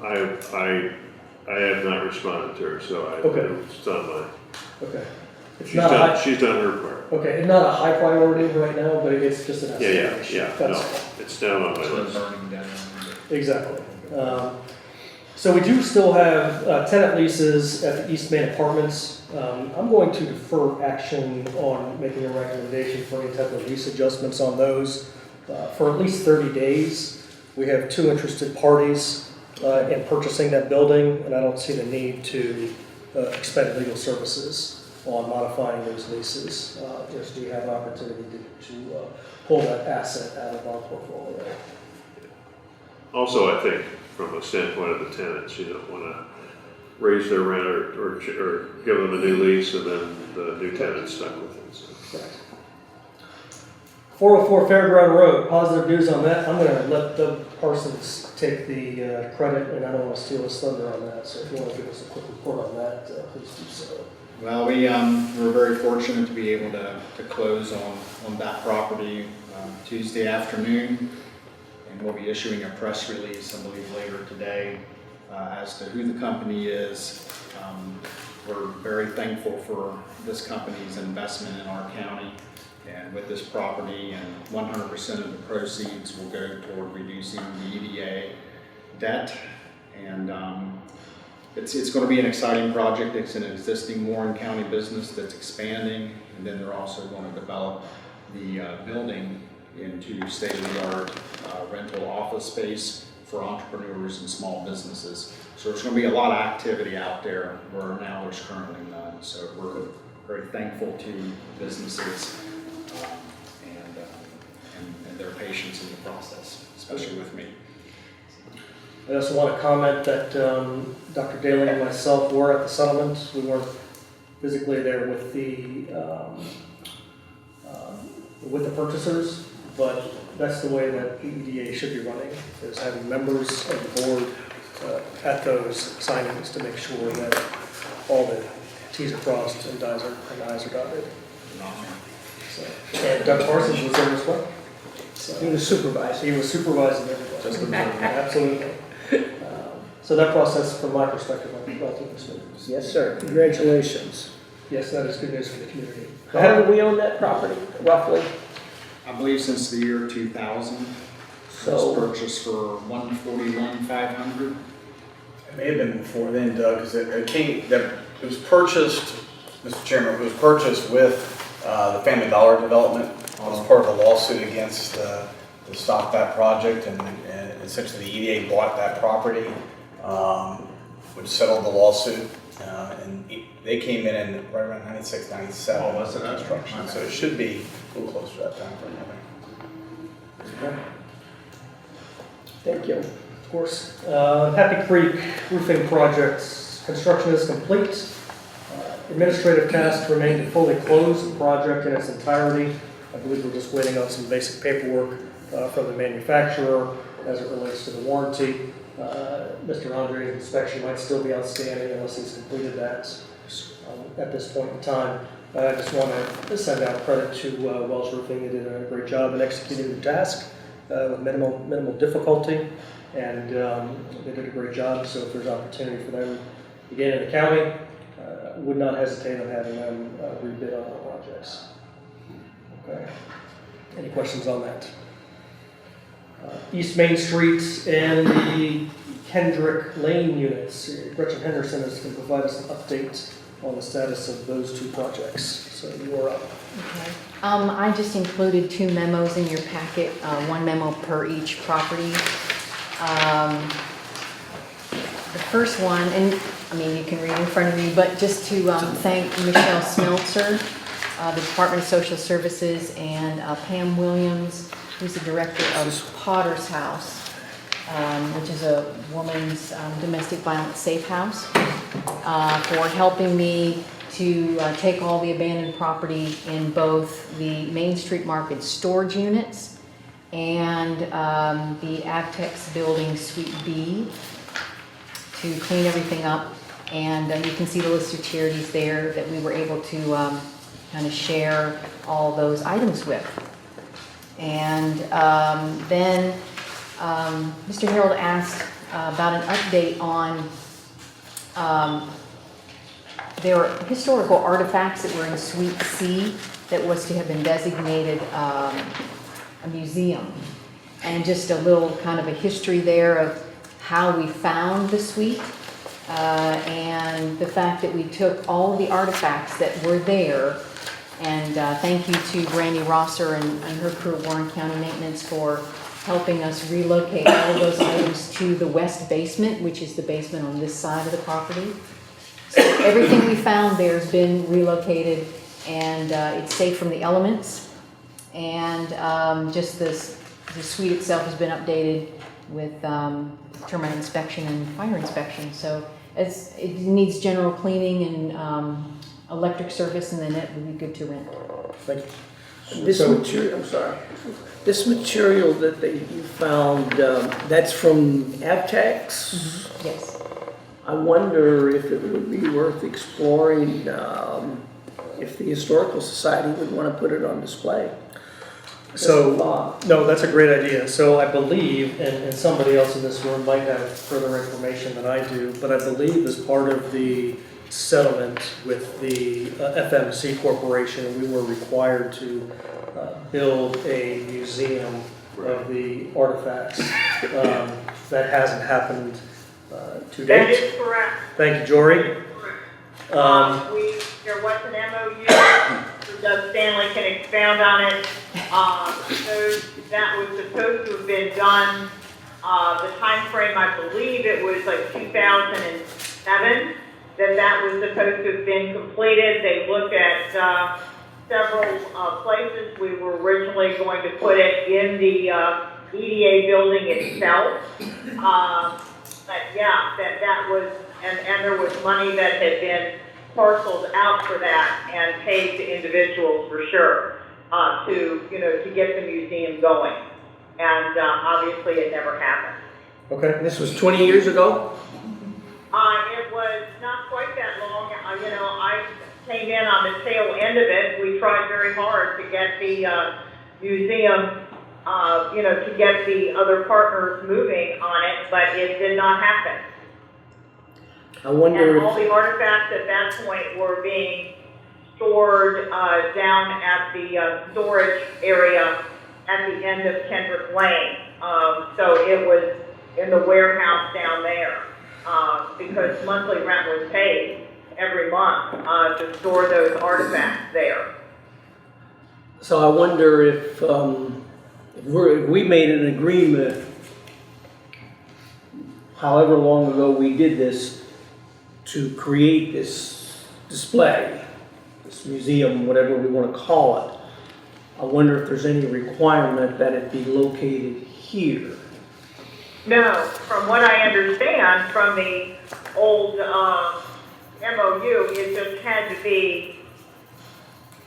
I have not responded to her, so it's not mine. Okay. She's done her part. Okay, it's not a high priority right now, but it's just an Yeah. That's No, it's down on my list. burning down. Exactly. So we do still have tenant leases at the East Main Apartments. I'm going to defer action on making a recommendation for any type of lease adjustments on those for at least 30 days. We have 2 interested parties in purchasing that building, and I don't see the need to expend legal services on modifying those leases. Just we have an opportunity to pull that asset out of our portfolio. Also, I think from a standpoint of the tenants, you don't want to raise their rent or give them a new lease and then the new tenant's stuck with it. So. Right. 404 Fairground Road, positive news on that. I'm going to let Doug Parsons take the credit, and I don't want to steal his thunder on that. So if you want to give us a quick report on that, please do so. Well, we were very fortunate to be able to close on that property Tuesday afternoon, and we'll be issuing a press release, I believe, later today as to who the company is. We're very thankful for this company's investment in our county and with this property, and 100% of the proceeds will go toward reducing the EDA debt. And it's going to be an exciting project. It's an existing Warren County business that's expanding, and then they're also going to develop the building into state-of-the-art rental office space for entrepreneurs and small businesses. So there's going to be a lot of activity out there where now there's currently none. So we're very thankful to businesses and their patience in the process, especially with me. I also want to comment that Dr. Daly and myself were at the settlement. We weren't physically there with the purchasers, but that's the way that the EDA should be running, is having members of the board at those signings to make sure that all the T's are crossed and I's are dotted. So, and Doug Parsons was there as well. So, He was supervising. he was supervising everybody. Just observing. Absolutely. So that process, from my perspective, went relatively smooth. Yes, sir. Congratulations. Yes, that is good news for the community. How long have we owned that property, roughly? I believe since the year 2000, it So- was purchased for $141,500. It may have been before then, Doug, because it was purchased, Mr. Chairman, it was purchased with the Family Dollar development. It was part of the lawsuit against to stop that project, and essentially the EDA bought that property, which settled the lawsuit, and they came in right around 96, 97. Oh, that's an construction, so it should be a little closer to that time frame, I think. Thank you. Of course. Happy Creek roofing projects. Construction is complete. Administrative tasks remain to fully close the project in its entirety. I believe we're just waiting on some basic paperwork from the manufacturer as it relates to the warranty. Mr. Andre's inspection might still be outstanding unless he's completed that at this point in time. I just want to send out credit to Wells Roofing. They did a great job in executing the task with minimal difficulty, and they did a great job. So if there's opportunity for them again in the county, would not hesitate on having them rebid on our projects. Okay. Any questions on that? East Main Street and the Kendrick Lane units. Gretchen Henderson is going to provide us an update on the status of those two projects. So you are up. Okay. I just included 2 memos in your packet, 1 memo per each property. The first one, and I mean you can read in front of me, but just to thank Michelle Smeltzer, the Department of Social Services, and Pam Williams, who's the director of Potter's House, which is a woman's domestic violence safe house, for helping me to take all the abandoned property in both the Main Street Market storage units and the Avtex building Suite B, to clean everything up. And you can see the list of charities there that we were able to kind of share all those items with. And then Mr. Harold asked about an update on there were historical artifacts that were in Suite C that was to have been designated a museum. And just a little kind of a history there of how we found the suite, and the fact that we took all of the artifacts that were there. And thank you to Brandy Rosser and her crew at Warren County Maintenance for helping us relocate all of those items to the west basement, which is the basement on this side of the property. So everything we found there has been relocated, and it's safe from the elements. And just the suite itself has been updated with termite inspection and fire inspection. So it needs general cleaning and electric service, and then it would be good to rent. Thank you. This material, I'm sorry. This material that you found, that's from Avtex? Mm-hmm. Yes. I wonder if it would be worth exploring if the Historical Society would want to put it on display. So, no, that's a great idea. So I believe, and somebody else in this room might have further information than I do, but I believe as part of the settlement with the FMC Corporation, we were required to build a museum of the artifacts. That hasn't happened to That date. is correct. Thank you, Jory. There was an MOU, so Doug Stanley can expound on it. So that was supposed to have been done the time frame, I believe it was like 2007, that was supposed to have been completed. They looked at several places. We were originally going to put it in the EDA building itself. But yeah, that was, and there was money that had been parceled out for that and paid to individuals for sure, to get the museum going. And obviously it never happened. Okay. This was 20 years ago? It was not quite that long. I came in on the tail end of it. We tried very hard to get the museum, to get the other partners moving on it, but it did not happen. I wonder And all if, the artifacts at that point were being stored down at the storage area at the end of Kendrick Lane. So it was in the warehouse down there because monthly rent was paid every month to store those artifacts there. so I wonder if we made an agreement, however long ago we did this, to create this display, this museum, whatever we want to call it. I wonder if there's any requirement that it be located here. No, from what I understand from the old MOU, it just had to be,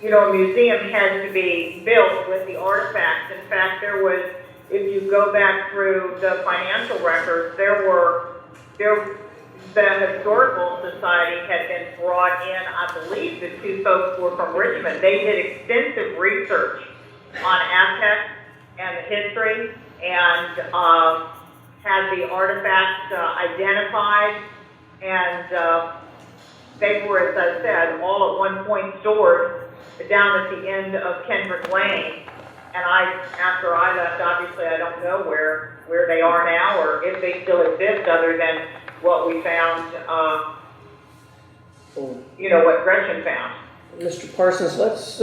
a museum had to be built with the artifacts. In fact, there was, if you go back through the financial records, the Historical Society had been brought in. I believe the two folks were from Richmond. They did extensive research on Aztec and the history and had the artifacts identified, and they were, as I said, all at one point stored down at the end of Kendrick Lane. And after I left, obviously I don't know where they are now or if they still exist other than what we found, what Gretchen found. Mr. Parsons, let's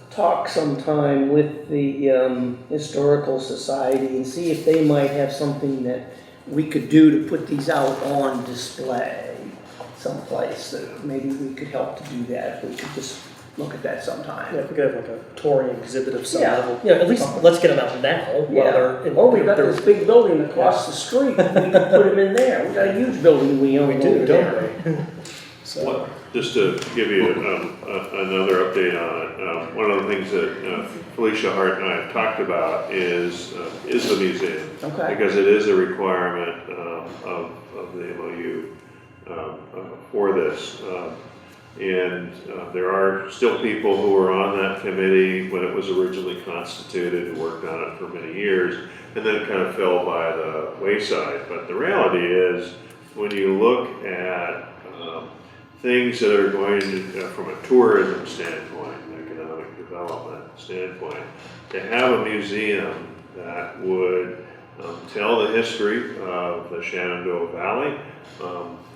talk sometime with the Historical Society and see if they might have something that we could do to put these out on display someplace. Maybe we could help to do that. If we could just look at that sometime. Yeah, if we could have like a touring exhibit of some Yeah. level. At least let's get them out now while they're in. Oh, we got this big building across the street. We can put them in there. We got a huge building we own. We do, over don't there. we? So, Just to give you another update on it, one of the things that Felicia Hart and I have talked about is the museum. Okay. Because it is a requirement of the MOU for this. And there are still people who were on that committee when it was originally constituted and worked on it for many years, and then it kind of fell by the wayside. But the reality is, when you look at things that are going to, from a tourism standpoint, economic development standpoint, to have a museum that would tell the history of the Shenandoah Valley,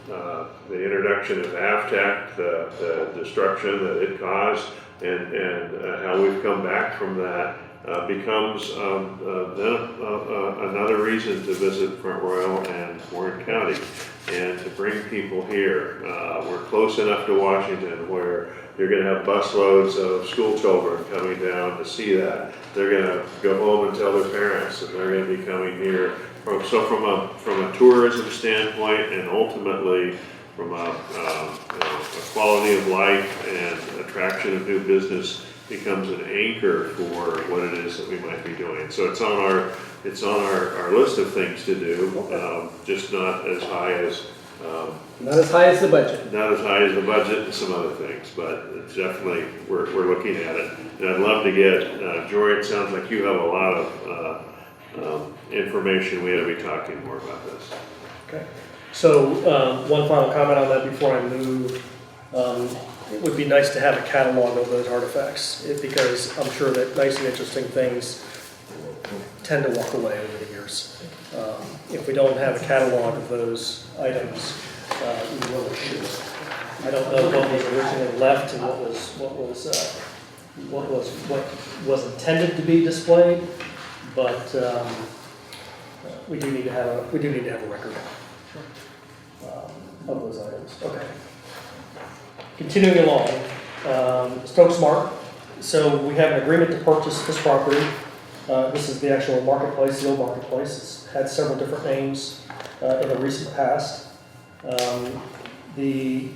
the introduction of AFTAC, the destruction that it caused, and how we've come back from that, becomes then another reason to visit Front Royal and Warren County and to bring people here. We're close enough to Washington where you're going to have busloads of school children coming down to see that. They're going to go home and tell their parents, and they're going to be coming here. So from a tourism standpoint, and ultimately from a quality of life and attraction of new business, becomes an anchor for what it is that we might be doing. So it's on our list of things to do, just not as high as Not as high as the budget. not as high as the budget and some other things, but it's definitely we're looking at it. And I'd love to get Joy. It sounds like you have a lot of information. We ought to be talking more about this. okay. So one final comment on that before I move. It would be nice to have a catalog of those artifacts because I'm sure that nice and interesting things tend to walk away over the years. If we don't have a catalog of those items, we really should. I don't know what was originally left and what was intended to be displayed, but we do need to have a record of those items. Okay. Continuing along, Stokes Market. So we have an agreement to purchase this property. This is the actual marketplace, the old marketplace. It's had several different names in the recent past. The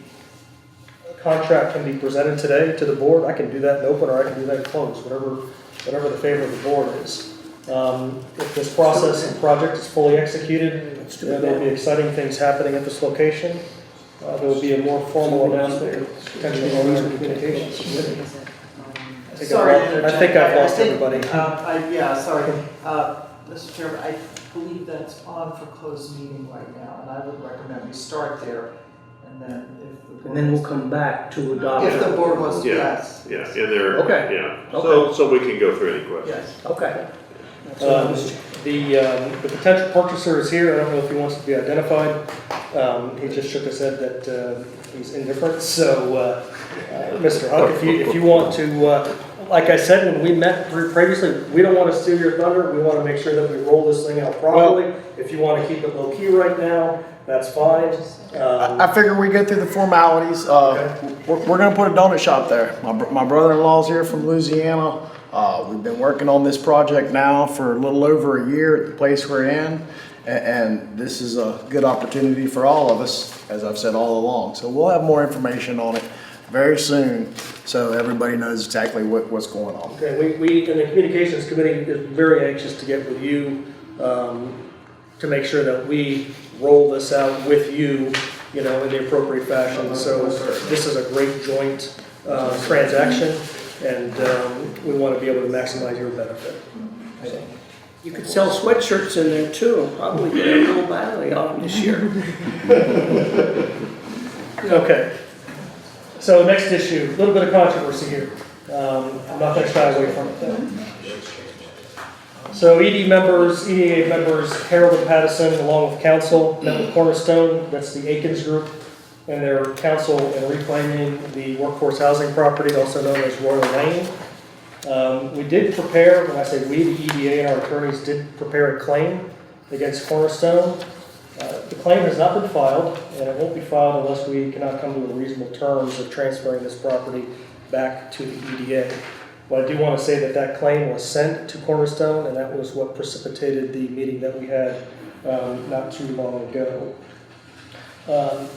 contract can be presented today to the board. I can do that in open or I can do that in closed, whatever the favor of the board is. If this process and project is fully executed, there will be exciting things happening at this location. There will be a more formal announcement, potentially on our communications. I think I've lost everybody. Sorry. Mr. Chairman, I believe that's on for closed meeting right now, and I would recommend we start there, and then if the board. And then we'll come back to adoption. If the board wants to, Yeah. yes. Yeah, there, Okay. yeah, Okay. so we can go through any questions. Yes, okay. The potential purchaser is here. I don't know if he wants to be identified. He just shook his head that he's indifferent. So, Mr. Huck, if you want to, like I said when we met previously, we don't want to steal your thunder. We want to make sure that we roll this thing out properly. If you want to keep it low key right now, that's fine. I figure we go through the formalities. We're gonna put a donut shop there. My brother-in-law's here from Louisiana. We've been working on this project now for a little over a year at the place we're in. And this is a good opportunity for all of us, as I've said all along. So we'll have more information on it very soon, so everybody knows exactly what's going on. Okay, we in the communications committee is very anxious to get with you to make sure that we roll this out with you, in the appropriate fashion. So this is a great joint transaction, and we want to be able to maximize your benefit. So. You could sell sweatshirts in there too, probably get a little badly on this year. Okay. So next issue, a little bit of controversy here. I'm not going to shy away from it though. So EDA members, Harold and Pattison, along with council, met with Cornerstone, that's the Akins Group, and their council in reclaiming the workforce housing property, also known as Royal Lane. We did prepare, when I say we, the EDA and our attorneys did prepare a claim against Cornerstone. The claim has not been filed, and it won't be filed unless we cannot come to a reasonable terms of transferring this property back to the EDA. But I do want to say that claim was sent to Cornerstone, and that was what precipitated the meeting that we had not too long ago. I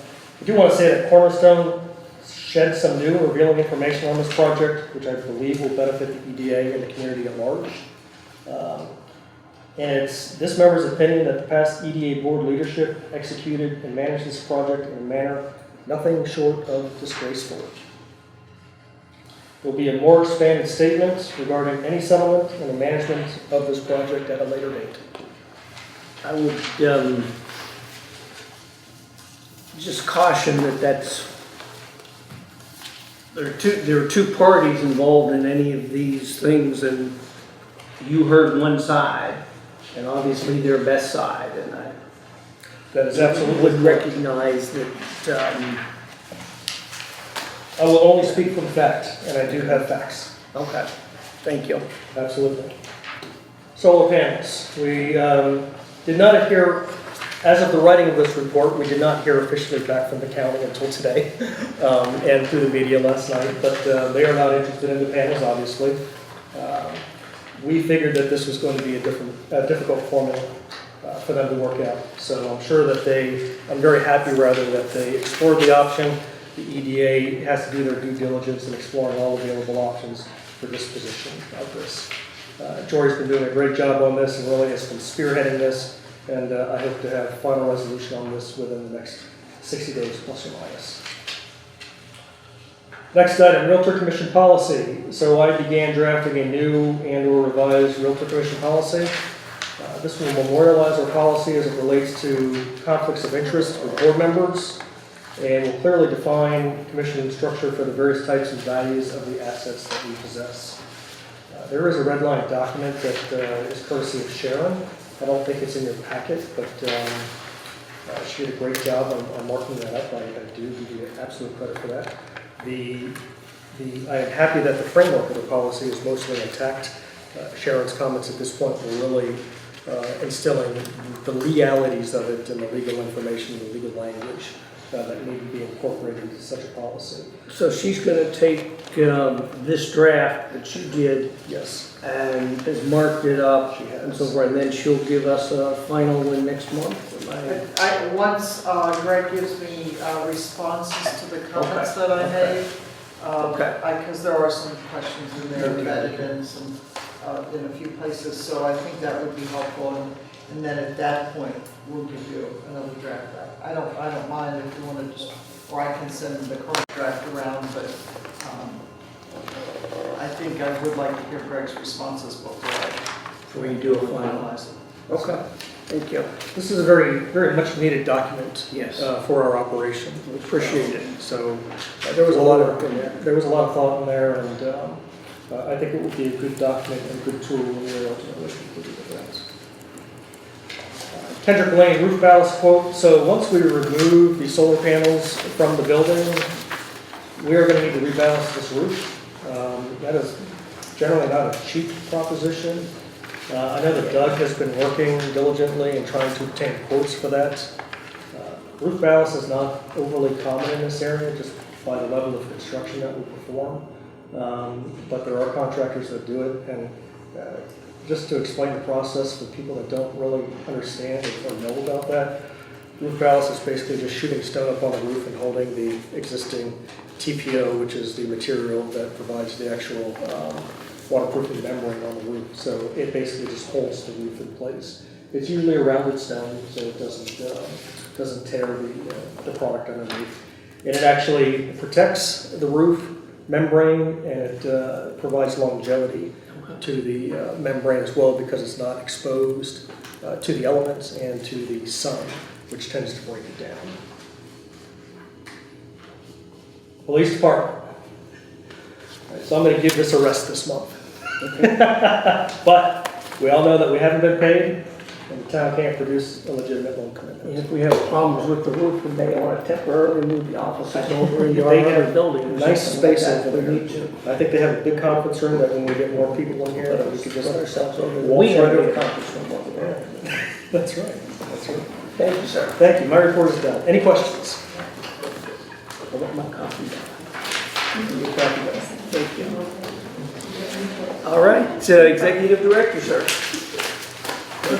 do want to say that Cornerstone shed some new and revealing information on this project, which I believe will benefit the EDA and the community at large. And it's this member's opinion that the past EDA board leadership executed and managed this project in a manner nothing short of disgraceful. There will be a more expanded statement regarding any settlement and the management of this project at a later date. I would just caution that there are two parties involved in any of these things, and you heard one side, and obviously their best side, and That is absolutely would recognize that. I will only speak from fact, and I do have facts. Okay, thank you. Absolutely. Solar panels. We did not hear, as of the writing of this report, we did not hear officially back from the county until today and through the media last night, but they are not interested in the panels, obviously. We figured that this was going to be a difficult formula for them to work out. So I'm sure that I'm very happy rather that they explored the option. The EDA has to do their due diligence in exploring all available options for disposition of this. Jory's been doing a great job on this and really has been spearheading this, and I hope to have final resolution on this within the next 60 days, plus or minus. Next item, Realtor Commission policy. So I began drafting a new and/or revised Realtor Commission policy. This will memorialize our policy as it relates to conflicts of interest with board members, and will clearly define commission structure for the various types and values of the assets that we possess. There is a red line document that is courtesy of Sharon. I don't think it's in your packet, but she did a great job on marking that up. I do give you absolute credit for that. I am happy that the framework of the policy is mostly intact. Sharon's comments at this point were really instilling the legalities of it and the legal information, the legal language that need to be incorporated into such a policy. So she's gonna take this draft that you did Yes. and has marked it up She has. and so forth, and then she'll give us a final one next month. Am Once Greg gives me responses to the comments that I made, Okay. because there are some questions in there embedded in some, in a few places, so I think that would be helpful, and then at that point, we'll give you another draft back. I don't mind if you want to just, or I can send the current draft around, but I think I would like to hear Greg's responses before you do a final? finalize it. Okay, thank you. This is a very, very much needed document. Yes. For our operation. We appreciate it. So there was a lot of thought in there, and I think it would be a good document and a good tool when we're ultimately completed with that. Kendrick Lane roof ballast quote. So once we remove the solar panels from the building, we are going to need to reballast this roof. That is generally not a cheap proposition. I know that Doug has been working diligently and trying to obtain quotes for that. Roof ballast is not overly common in this area, just by the level of construction that we perform. But there are contractors that do it, and just to explain the process for people that don't really understand or know about that, roof ballast is basically just shooting stone up on the roof and holding the existing TPO, which is the material that provides the actual waterproofing membrane on the roof. So it basically just holds the roof in place. It's usually a rounded stone, so it doesn't tear the product underneath. And it actually protects the roof membrane, and it provides longevity to the membrane as well, because it's not exposed to the elements and to the sun, which tends to break it down. Police Department. So I'm going to give this a rest this month. But we all know that we haven't been paid, and the town can't produce a legitimate loan commitment. If we have problems with the roof, we may want to temporarily move the offices over into our They other have building. or nice something like space that over if we there. need to. I think they have a big conference room that when we get more people in here, that we could just Put ourselves over there. walk We have right no over. conference room over there. That's right, that's right. Thank you, sir. Thank you, my report is done. Any questions? I want my copy back. Your copy back. Thank you. All right, Executive Director, sir.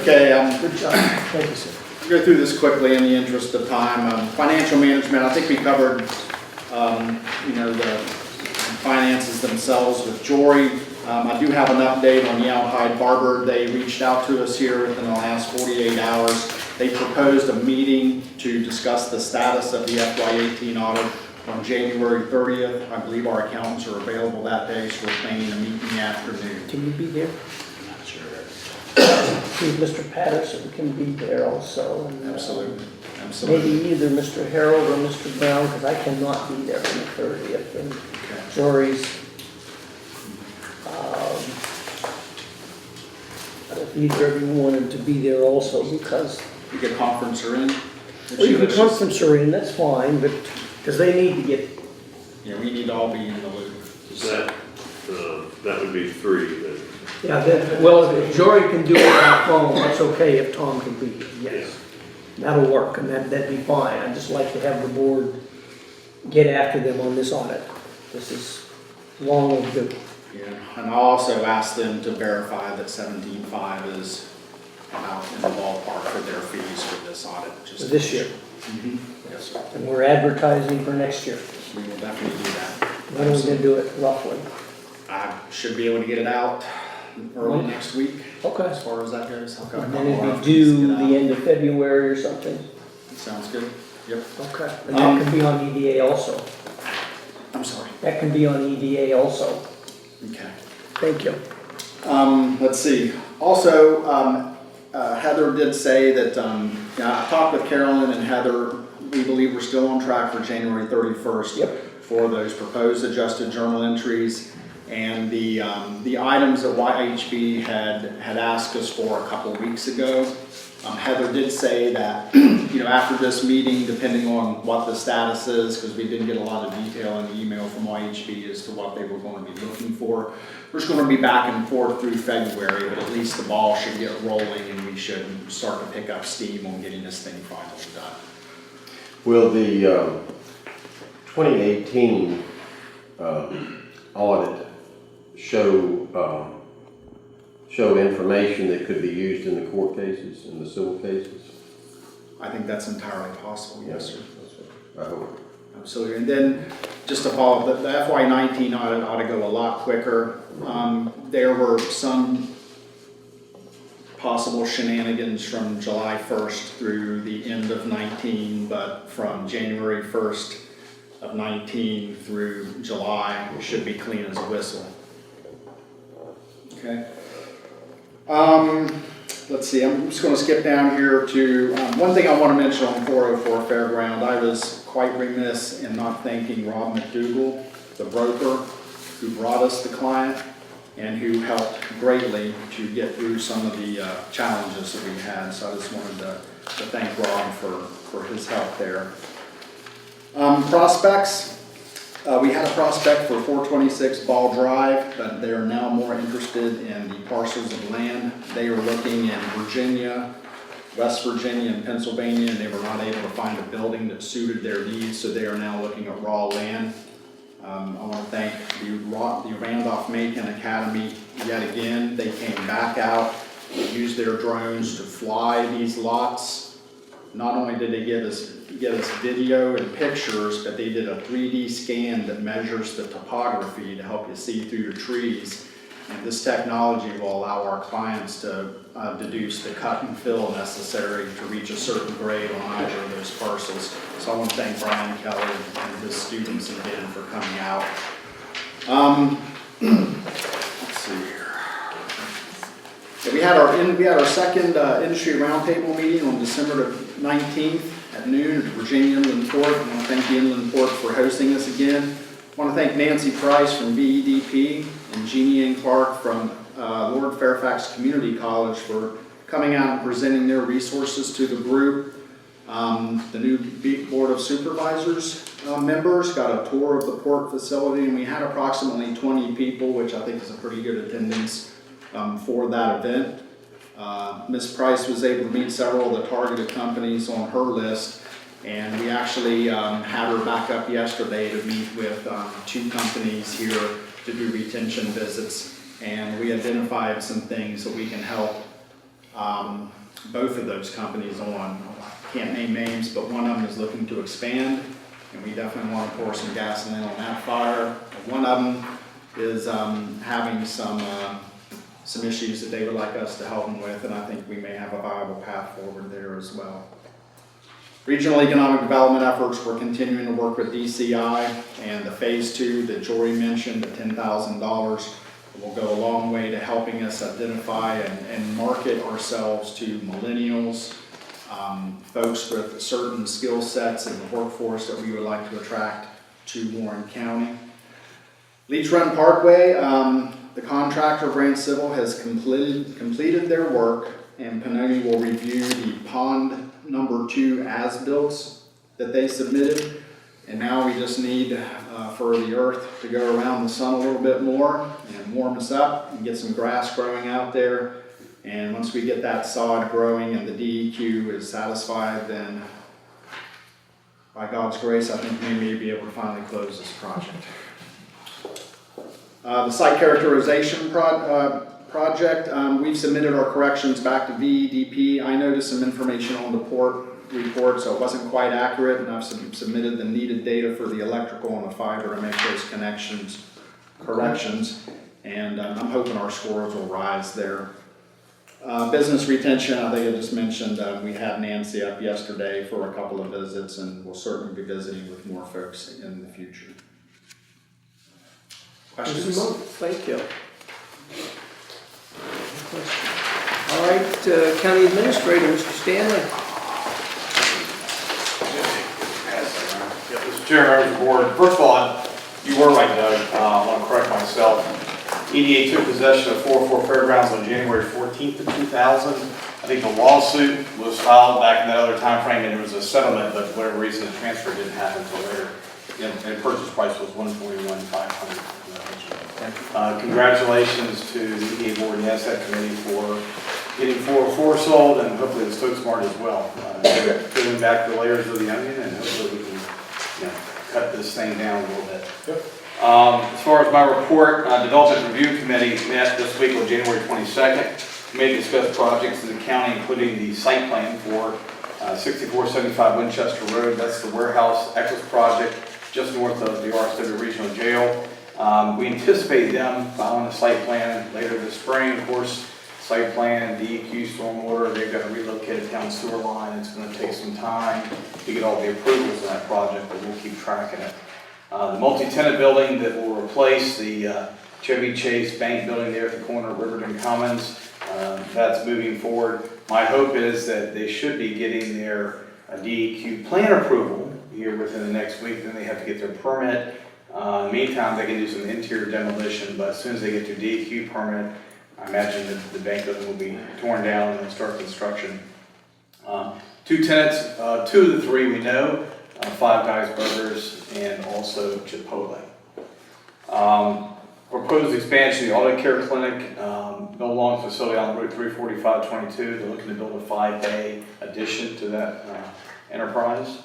Okay, Good job. Thank you, sir. I'll go through this quickly in the interest of time. Financial management, I think we covered, the finances themselves with Jory. I do have an update on Yalhide Barber. They reached out to us here within the last 48 hours. They proposed a meeting to discuss the status of the FY18 audit on January 30th. I believe our accountants are available that day, so we're planning to meet in the afternoon. Can you be there? I'm not sure. See, Mr. Patterson can be there also. And, Absolutely. Absolutely. Maybe either Mr. Harold or Mr. Brown, because I cannot be there on the 30th. And Okay. Jory's, if either of you wanted to be there also, because You get conference her in? well, you can conference her in, that's fine, but, because they need to get, Yeah, we need to all be in the loop. That would be 3 then. yeah, that, well, if Jory can do it on the phone, that's okay if Tom can be here, yes. That'll work, and that'd be fine. I'd just like to have the board get after them on this audit. This is long overdue. Yeah, and I also asked them to verify that 17.5 is about in the ballpark for their fees for this audit. For this year. Mhm. Yes, sir. And we're advertising for next year. We will definitely do that. When are we gonna do it roughly? I should be able to get it out early next week, Okay. as far as that goes. I've got a And couple then it'd RFPs be to due get out. the end of February or something? Sounds good. Yep. Okay. And that can be on EDA also. I'm sorry. That can be on EDA also. Okay. Thank you. Let's see. Also, Heather did say that, I talked with Carolyn and Heather. We believe we're still on track for January 31st. Yep. For those proposed adjusted journal entries. And the items that YHB had asked us for a couple of weeks ago, Heather did say that, after this meeting, depending on what the status is, because we didn't get a lot of detail in the email from YHB as to what they were going to be looking for. We're just going to be back and forth through February, but at least the ball should get rolling and we should start to pick up steam on getting this thing finally done. Will the 2018 audit show information that could be used in the court cases, in the civil cases? I think that's entirely possible, yes, sir. I hope. Absolutely. And then just to follow up, the FY19 audit ought to go a lot quicker. There were some possible shenanigans from July 1st through the end of 19, but from January 1st of 19 through July, it should be clean as a whistle. Okay. Let's see, I'm just going to skip down here to one thing I want to mention on 404 Fairground. I was quite remiss in not thanking Rob McDougall, the broker who brought us the client and who helped greatly to get through some of the challenges that we had. So I just wanted to thank Rob for his help there. Prospects. We had a prospect for 426 Ball Drive, but they are now more interested in the parcels of land. They are looking in Virginia, West Virginia, and Pennsylvania, and they were not able to find a building that suited their needs, so they are now looking at raw land. I want to thank the Randolph-Macon Academy yet again. They came back out, used their drones to fly these lots. Not only did they give us video and pictures, but they did a 3D scan that measures the topography to help you see through the trees. And this technology will allow our clients to deduce the cut and fill necessary to reach a certain grade on either of those parcels. So I want to thank Brian Kelly and his students again for coming out. Let's see here. Yeah, we had our second industry roundtable meeting on December 19th at noon at the Virginia Inland Port. I want to thank the Inland Port for hosting us again. I want to thank Nancy Price from VEDP and Jeannie Ann Clark from Lord Fairfax Community College for coming out and presenting their resources to the group. The new Board of Supervisors members got a tour of the port facility, and we had approximately 20 people, which I think is a pretty good attendance for that event. Ms. Price was able to meet several of the targeted companies on her list, and we actually had her back up yesterday to meet with 2 companies here to do retention visits, and we identified some things that we can help both of those companies on. Can't name names, but one of them is looking to expand, and we definitely want to pour some gasoline on that fire. One of them is having some issues that they would like us to help them with, and I think we may have a viable path forward there as well. Regional economic development efforts, we're continuing to work with DCI, and the phase 2 that Jory mentioned, the $10,000, will go a long way to helping us identify and market ourselves to millennials, folks with certain skill sets in the workforce that we would like to attract to Warren County. Leech Run Parkway, the contractor, Brand Civil, has completed their work, and Pannoni will review the pond number 2 as-builts that they submitted. And now we just need for the earth to go around the sun a little bit more and warm us up and get some grass growing out there. And once we get that sod growing and the DEQ is satisfied, then by God's grace, I think we may be able to finally close this project. The site characterization project, we've submitted our corrections back to VEDP. I noticed some information on the port report, so it wasn't quite accurate, and I've submitted the needed data for the electrical and the fiber to make those corrections, and I'm hoping our scores will rise there. Business retention, I think I just mentioned, we had Nancy up yesterday for a couple of visits, and we'll certainly be visiting with more folks in the future. Questions? Thank you. All right, County Administrator, Mr. Stanley. Yeah, Mr. Chair, members of the board, first of all, You were right, Doug. I want to correct myself. EDA took possession of 404 Fairgrounds on January 14th of 2000. I think the lawsuit was filed back in that other time frame, and there was a settlement, but for whatever reason, the transfer didn't happen until later. And purchase price was $141,500. Congratulations to the EDA Board and the Asset Committee for getting 404 sold, and hopefully the Stokes Market as well. Peeling back the layers of the onion, and hopefully we can, cut this thing down a little bit. Yep. As far as my report, Development Review Committee met this week on January 22nd. We may discuss projects in the county, including the site plan for 6475 Winchester Road. That's the warehouse excess project just north of the RSW Regional Jail. We anticipate them filing a site plan later this spring. Of course, site plan, DEQ, stormwater, they've got to relocate a town sewer line. It's going to take some time to get all the approvals on that project, but we'll keep tracking it. The multi-tenant building that will replace the Chevy Chase Bank building there at the corner of Riverton Commons, that's moving forward. My hope is that they should be getting their DEQ plan approval here within the next week. Then they have to get their permit. In the meantime, they can do some interior demolition, but as soon as they get their DEQ permit, I imagine that the bank building will be torn down and they'll start construction. 2 tenants, 2 of the 3 we know, Five Guys Burgers and also Chipotle. Proposed expansion of the Auto Care Clinic, no long facility on Route 34522. They're looking to build a 5-bay addition to that enterprise.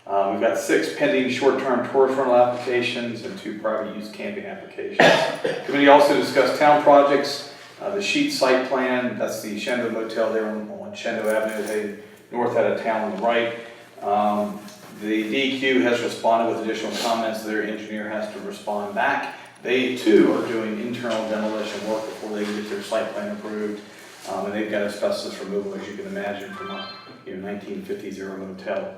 We've got 6 pending short-term tourist rental applications and 2 private use camping applications. The committee also discussed town projects. The Sheet site plan, that's the Shendo Motel there on Shendo Avenue, heading north out of town on the right. The DEQ has responded with additional comments. Their engineer has to respond back. They too are doing internal demolition work before they get their site plan approved. And they've got asbestos removal, as you can imagine, from a 1950s era motel.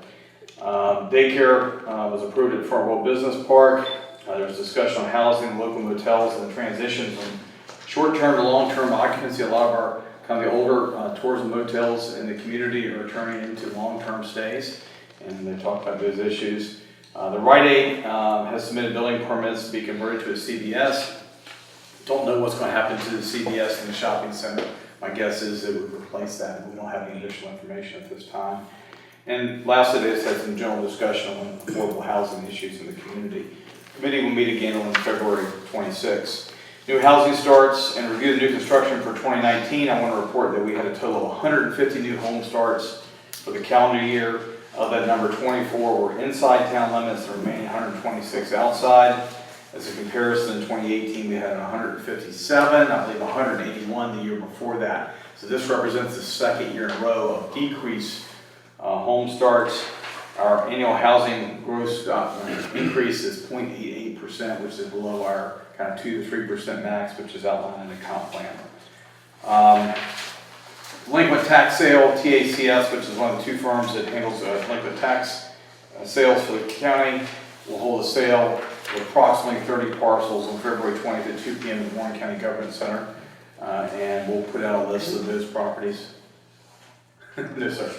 Daycare was approved at Farmville Business Park. There was discussion on housing, local motels, and the transition from short-term to long-term occupancy. A lot of our kind of the older tourism motels in the community are turning into long-term stays, and they talked about those issues. The Rite Aid has submitted building permits to be converted to a CVS. Don't know what's going to happen to the CVS in the shopping center. My guess is it would replace that, and we don't have any additional information at this time. And lastly, they just had some general discussion on affordable housing issues in the community. The committee will meet again on February 26th. New housing starts and review the new construction for 2019. I want to report that we had a total of 150 new home starts for the calendar year. Of that number, 24 were inside town limits, the remaining 126 outside. As a comparison, in 2018, we had 157, I believe 181 the year before that. So this represents the second year in a row of decreased home starts. Our annual housing gross increase is 0.88%, which is below our kind of 2 to 3% max, which is outlined in the comp plan. Delinquent tax sale, TACS, which is one of the 2 firms that handles delinquent tax sales for the county, will hold a sale of approximately 30 parcels on February 20th at 2 p.m. at the Warren County Government Center. And we'll put out a list of those properties. No, sir.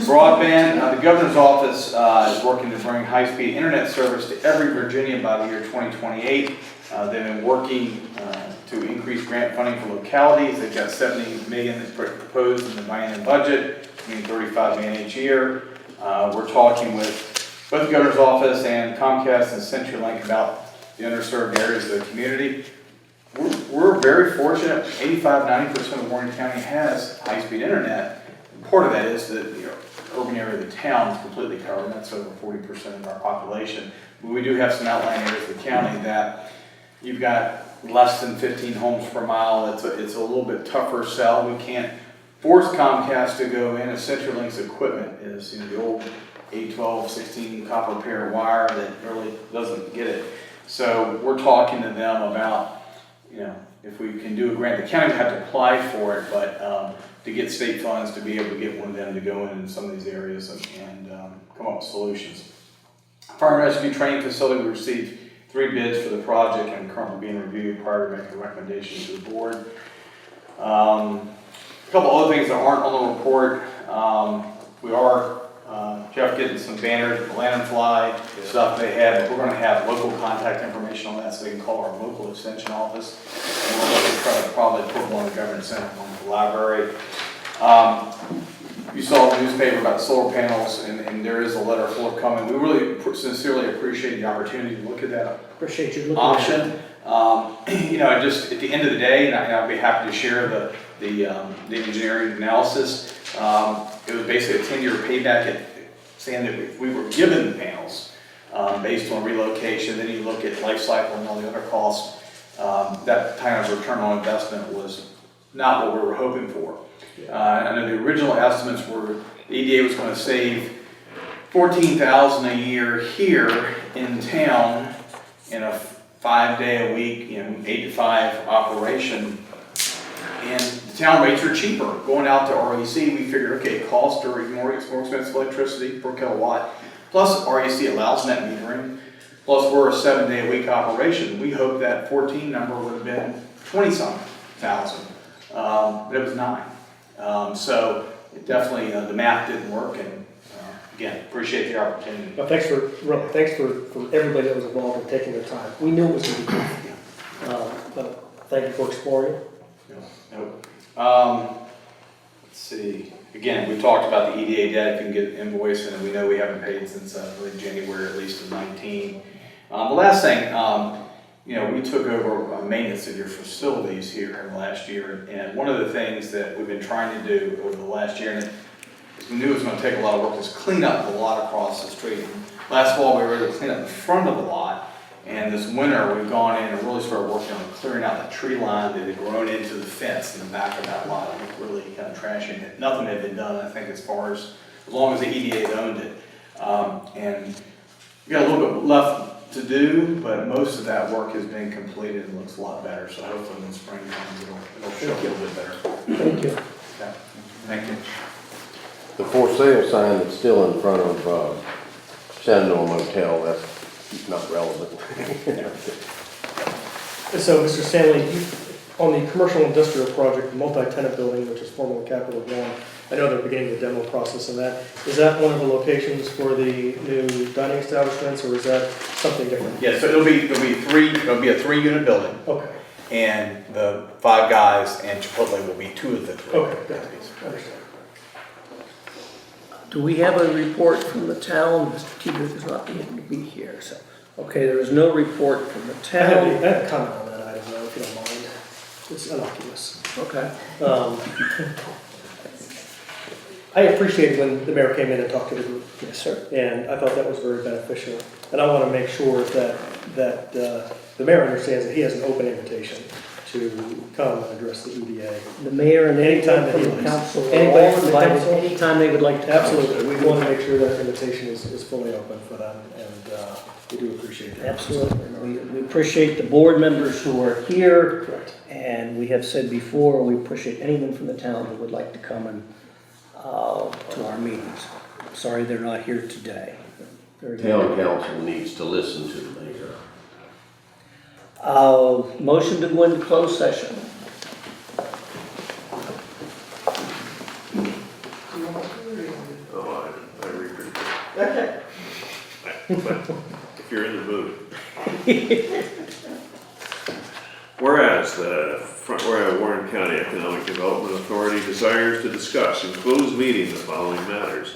Broadband, the governor's office is working to bring high-speed internet service to every Virginian by the year 2028. They've been working to increase grant funding for localities. They've got $70 million that's proposed in the biennium budget, meaning $35 million each year. We're talking with both the governor's office and Comcast and CenturyLink about the underserved areas of the community. We're very fortunate. 85–90% of Warren County has high-speed internet. And part of that is that the urban area of the town is completely covered, and that's over 40% of our population. But we do have some outlying areas of the county that you've got less than 15 homes per mile. It's a little bit tougher sell. We can't force Comcast to go in. CenturyLink's equipment is the old 812, 16 copper pair wire that really doesn't get it. So we're talking to them about, if we can do a grant. The county would have to apply for it, but to get state funds to be able to get one of them to go in some of these areas and come up with solutions. Fire and Rescue Training Facility, we received 3 bids for the project and currently being reviewed prior to making a recommendation to the board. A couple other things that aren't on the report. We are Jeff getting some banners, lanternfly stuff they have, but we're gonna have local contact information on that, so they can call our local extension office. And we're gonna try to probably put one in the government center, one in the library. You saw the newspaper about the solar panels, and there is a letter forthcoming. We really sincerely appreciate the opportunity to look at that Appreciate you looking option. You know, just at the end of the day, and I'll be happy to share the engineering analysis. It was basically a 10-year payback at saying that if we were given the panels based on relocation, then you look at life cycle and all the other costs, that kind of return on investment was not what we were hoping for. I know the original estimates were the EDA was going to save $14,000 a year here in town in a 5-day-a-week, 8 to 5 operation, and the town rates are cheaper. Going out to REC, we figured, okay, cost or more expensive electricity per kilowatt, plus REC allows net metering, plus we're a 7-day-a-week operation. We hope that 14 number would have been 20-some thousand, but it was 9. So it definitely, the math didn't work, and again, appreciate the opportunity. Well, thanks for everybody that was involved in taking their time. We knew it was going to be tough. But thank you for exploring it. Nope. Let's see. Again, we talked about the EDA debt. If you can get invoicing, and we know we haven't paid since I believe January at least of 19. The last thing, we took over maintenance of your facilities here in the last year, and one of the things that we've been trying to do over the last year, and we knew it was going to take a lot of work, is clean up the lot across the street. Last fall, we were able to clean up the front of the lot, and this winter, we've gone in and really started working on clearing out the tree line that had grown into the fence in the back of that lot. I think really kind of trashing it. Nothing had been done, I think, as long as the EDA owned it. And we got a little bit left to do, but most of that work has been completed and looks a lot better. So hopefully when spring comes, it'll show a little bit better. Thank you. Okay. Thank you. The for sale sign that's still in front of Shenandoah Motel, that's not relevant. So, Mr. Stanley, on the commercial industrial project, the multi-tenant building, which is formerly Capital One, I know they're beginning the demo process in that. Is that one of the locations for the new dining establishments, or is that something different? Yeah, so it'll be a 3-unit building. Okay. And the Five Guys and Chipotle will be 2 of the 3. Okay, got it. Understand. Do we have a report from the town? Mr. Kendrick is not able to be here, so. Okay, there is no report from the I have town. a comment on that item, though, if you don't mind. It's innocuous. Okay. I appreciated when the mayor came in and talked to the group. Yes, sir. And I thought that was very beneficial. And I want to make sure that the mayor understands that he has an open invitation to come and address the EDA. The mayor and Anytime anyone that he from the likes. council, are Anybody all from the invited council? anytime they would like to. Absolutely. We want to make sure that invitation is fully open for them, and we do appreciate that. Absolutely. We appreciate the board members who are here. Correct. And we have said before, we appreciate anyone from the town who would like to come and to our meetings. Sorry they're not here today. Very good. Town council needs to listen to the mayor. Motion to go into closed session. Oh, I read it. Okay. But if you're in the mood. Whereas Warren County Economic Development Authority desires to discuss in closed meeting the following matters.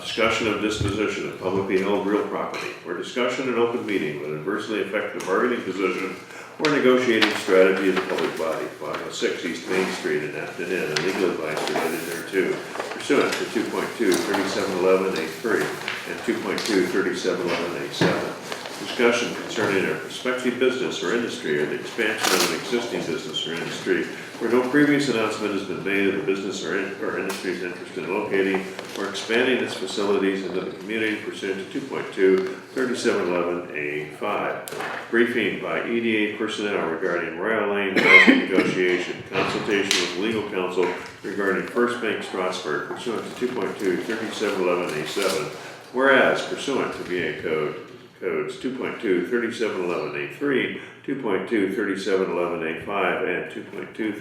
Discussion of disposition of publicly held real property, where discussion in open meeting would adversely affect the bargaining position or negotiating strategy of the public body. 506 East Main Street in Afton Inn, and legal advice related thereto, pursuant to 2.2 3711A3 and 2.2 3711A7. Discussion concerning a prospective business or industry or the expansion of an existing business or industry where no previous announcement has been made of the business or industry's interest in locating or expanding its facilities into the community pursuant to 2.2 3711A5. Briefing by EDA personnel regarding Royal Lane housing negotiation. Consultation with legal counsel regarding First Bank Strasburg pursuant to 2.2 3711A7. Whereas pursuant to VA codes 2.2 3711A3, 2.2 3711A5, and 2.2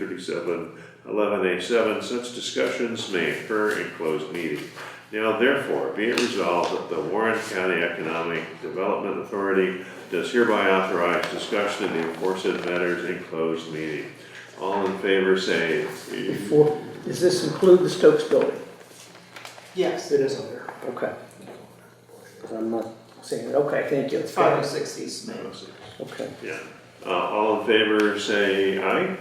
3711A7, such discussions may occur in closed meeting. Now therefore, be it resolved that the Warren County Economic Development Authority does hereby authorize discussion of the aforesaid matters in closed meeting. All in favor say, Does this include the Stokes building? Yes, It is on there. Okay. I'm not saying it, okay, thank you. it's 506 East Main. Okay. yeah. All in favor say aye.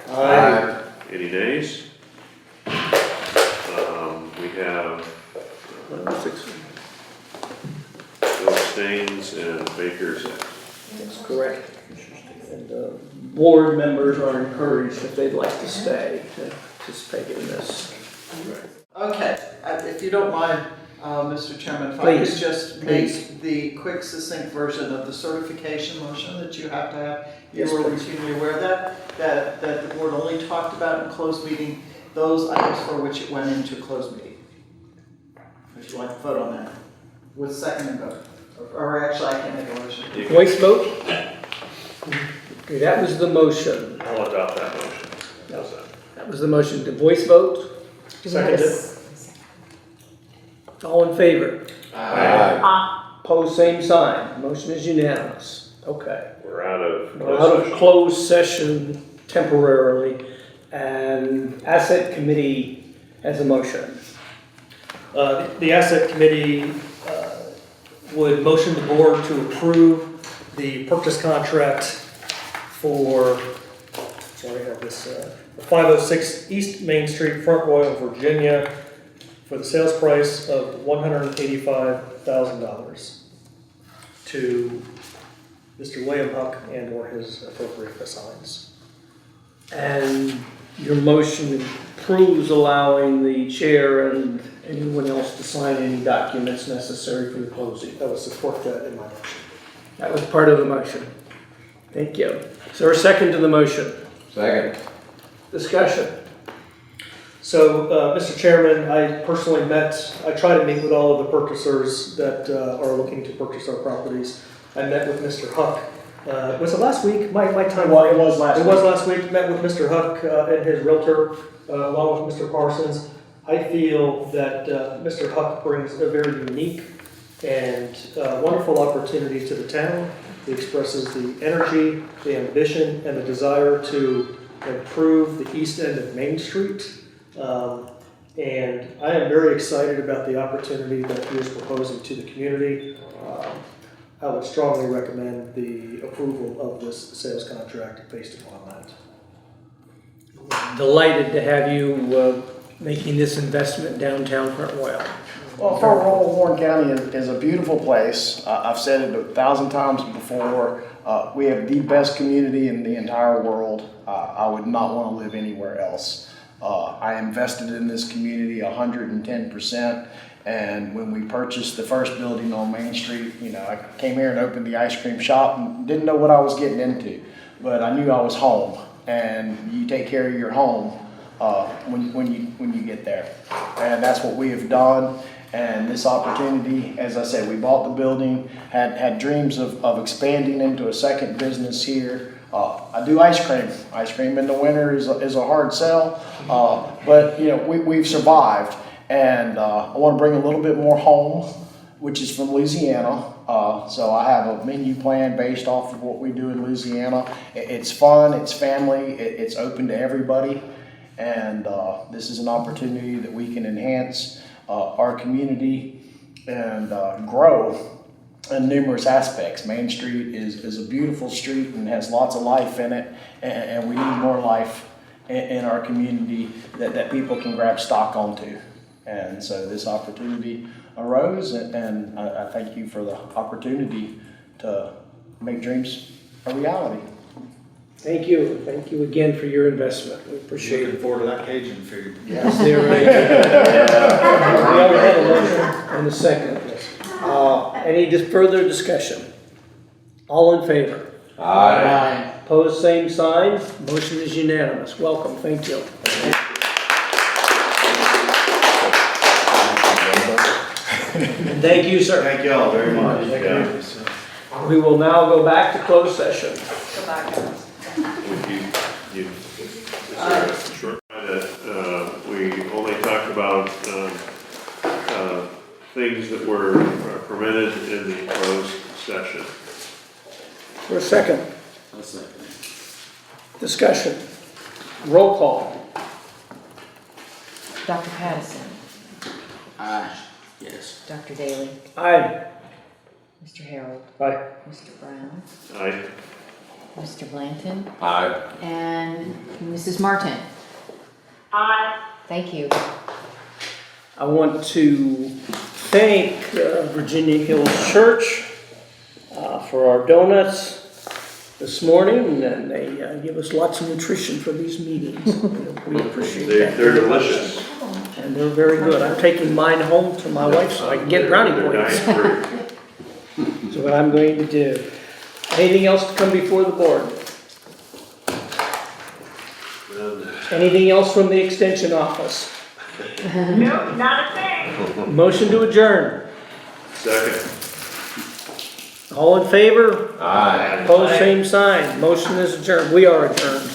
Aye. Any nays? We have 106. abstains and Baker's. That's correct. And board members are encouraged, if they'd like to stay, to participate in this. Okay, if you don't mind, Mr. Chairman, if I could Please, just please. make the quick succinct version of the certification motion that you have to have. You Yes, were please. routinely aware that the board only talked about in closed meeting those items for which it went into closed meeting. If you'd like to vote on that, with second and vote. Or actually, I can't make a motion. Voice vote? Okay, that was the motion. I'll adopt that motion. How's that? That was the motion. To voice vote? Do we have a Seconded. All in favor? Aye. Pose same sign. Motion is unanimous. Okay. We're out of We're closed out of session. closed session temporarily, and Asset Committee has a motion. The Asset Committee would motion the board to approve the purchase contract for, sorry, I have this, 506 East Main Street, Front Royal, Virginia, for the sales price of $185,000 to Mr. William Huck and/or his appropriate assigns. And your motion approves allowing the chair and anyone else to sign any documents necessary for the closing. I would support that in my motion. That was part of the motion. Thank you. Is there a second to the motion? Second. Discussion. So, Mr. Chairman, I personally I try to meet with all of the purchasers that are looking to purchase our properties. I met with Mr. Huck. Was it last week? My time. Well, it was last It week. was last week. Met with Mr. Huck and his realtor, along with Mr. Parsons. I feel that Mr. Huck brings a very unique and wonderful opportunity to the town. He expresses the energy, the ambition, and the desire to improve the east end of Main Street. And I am very excited about the opportunity that he is proposing to the community. I would strongly recommend the approval of this sales contract based upon that. Delighted to have you making this investment downtown Front Royal. Well, Front Royal, Warren County is a beautiful place. I've said it 1,000 times before. We have the best community in the entire world. I would not want to live anywhere else. I invested in this community 110%. And when we purchased the first building on Main Street, I came here and opened the ice cream shop and didn't know what I was getting into, but I knew I was home. And you take care of your home when you get there, and that's what we have done. And this opportunity, as I said, we bought the building, had dreams of expanding into a second business here. I do ice cream. Ice cream in the winter is a hard sell, but we've survived. And I want to bring a little bit more home, which is from Louisiana. So I have a menu plan based off of what we do in Louisiana. It's fun, it's family, it's open to everybody. And this is an opportunity that we can enhance our community and grow in numerous aspects. Main Street is a beautiful street and has lots of life in it. And we need more life in our community that people can grab stock onto. And so this opportunity arose, and I thank you for the opportunity to make dreams a reality. Thank you. Thank you again for your investment. We appreciate it. Looking forward to that Cajun food. Yes, they're right. We already have a motion and a second. Any further discussion? All in favor? Aye. Opposed, same sign. Motion is unanimous. Welcome. Thank you. Thank you, sir. Thank you all very much. We will now go back to closed session. Go back. Short that we only talked about things that were permitted in the closed session. For a second, I'll second. discussion. Roll call. Dr. Pattison, Aye. Yes. Dr. Daly, Aye. Mr. Harold, Aye. Mr. Brown, Aye. Mr. Blanton, Aye. and Mrs. Martin. Aye. Thank you. I want to thank Virginia Hills Church for our donuts this morning, and they give us lots of nutrition for these meetings. We appreciate that. They're delicious. And they're very good. I'm taking mine home to my wife so I can get brownie They're points. diet-free. That's what I'm going to do. Anything else to come before the board? Anything else from the extension office? Nope, not a thing. Motion to adjourn. Second. All in favor? Aye. Opposed, same sign. Motion is adjourned. We are adjourned.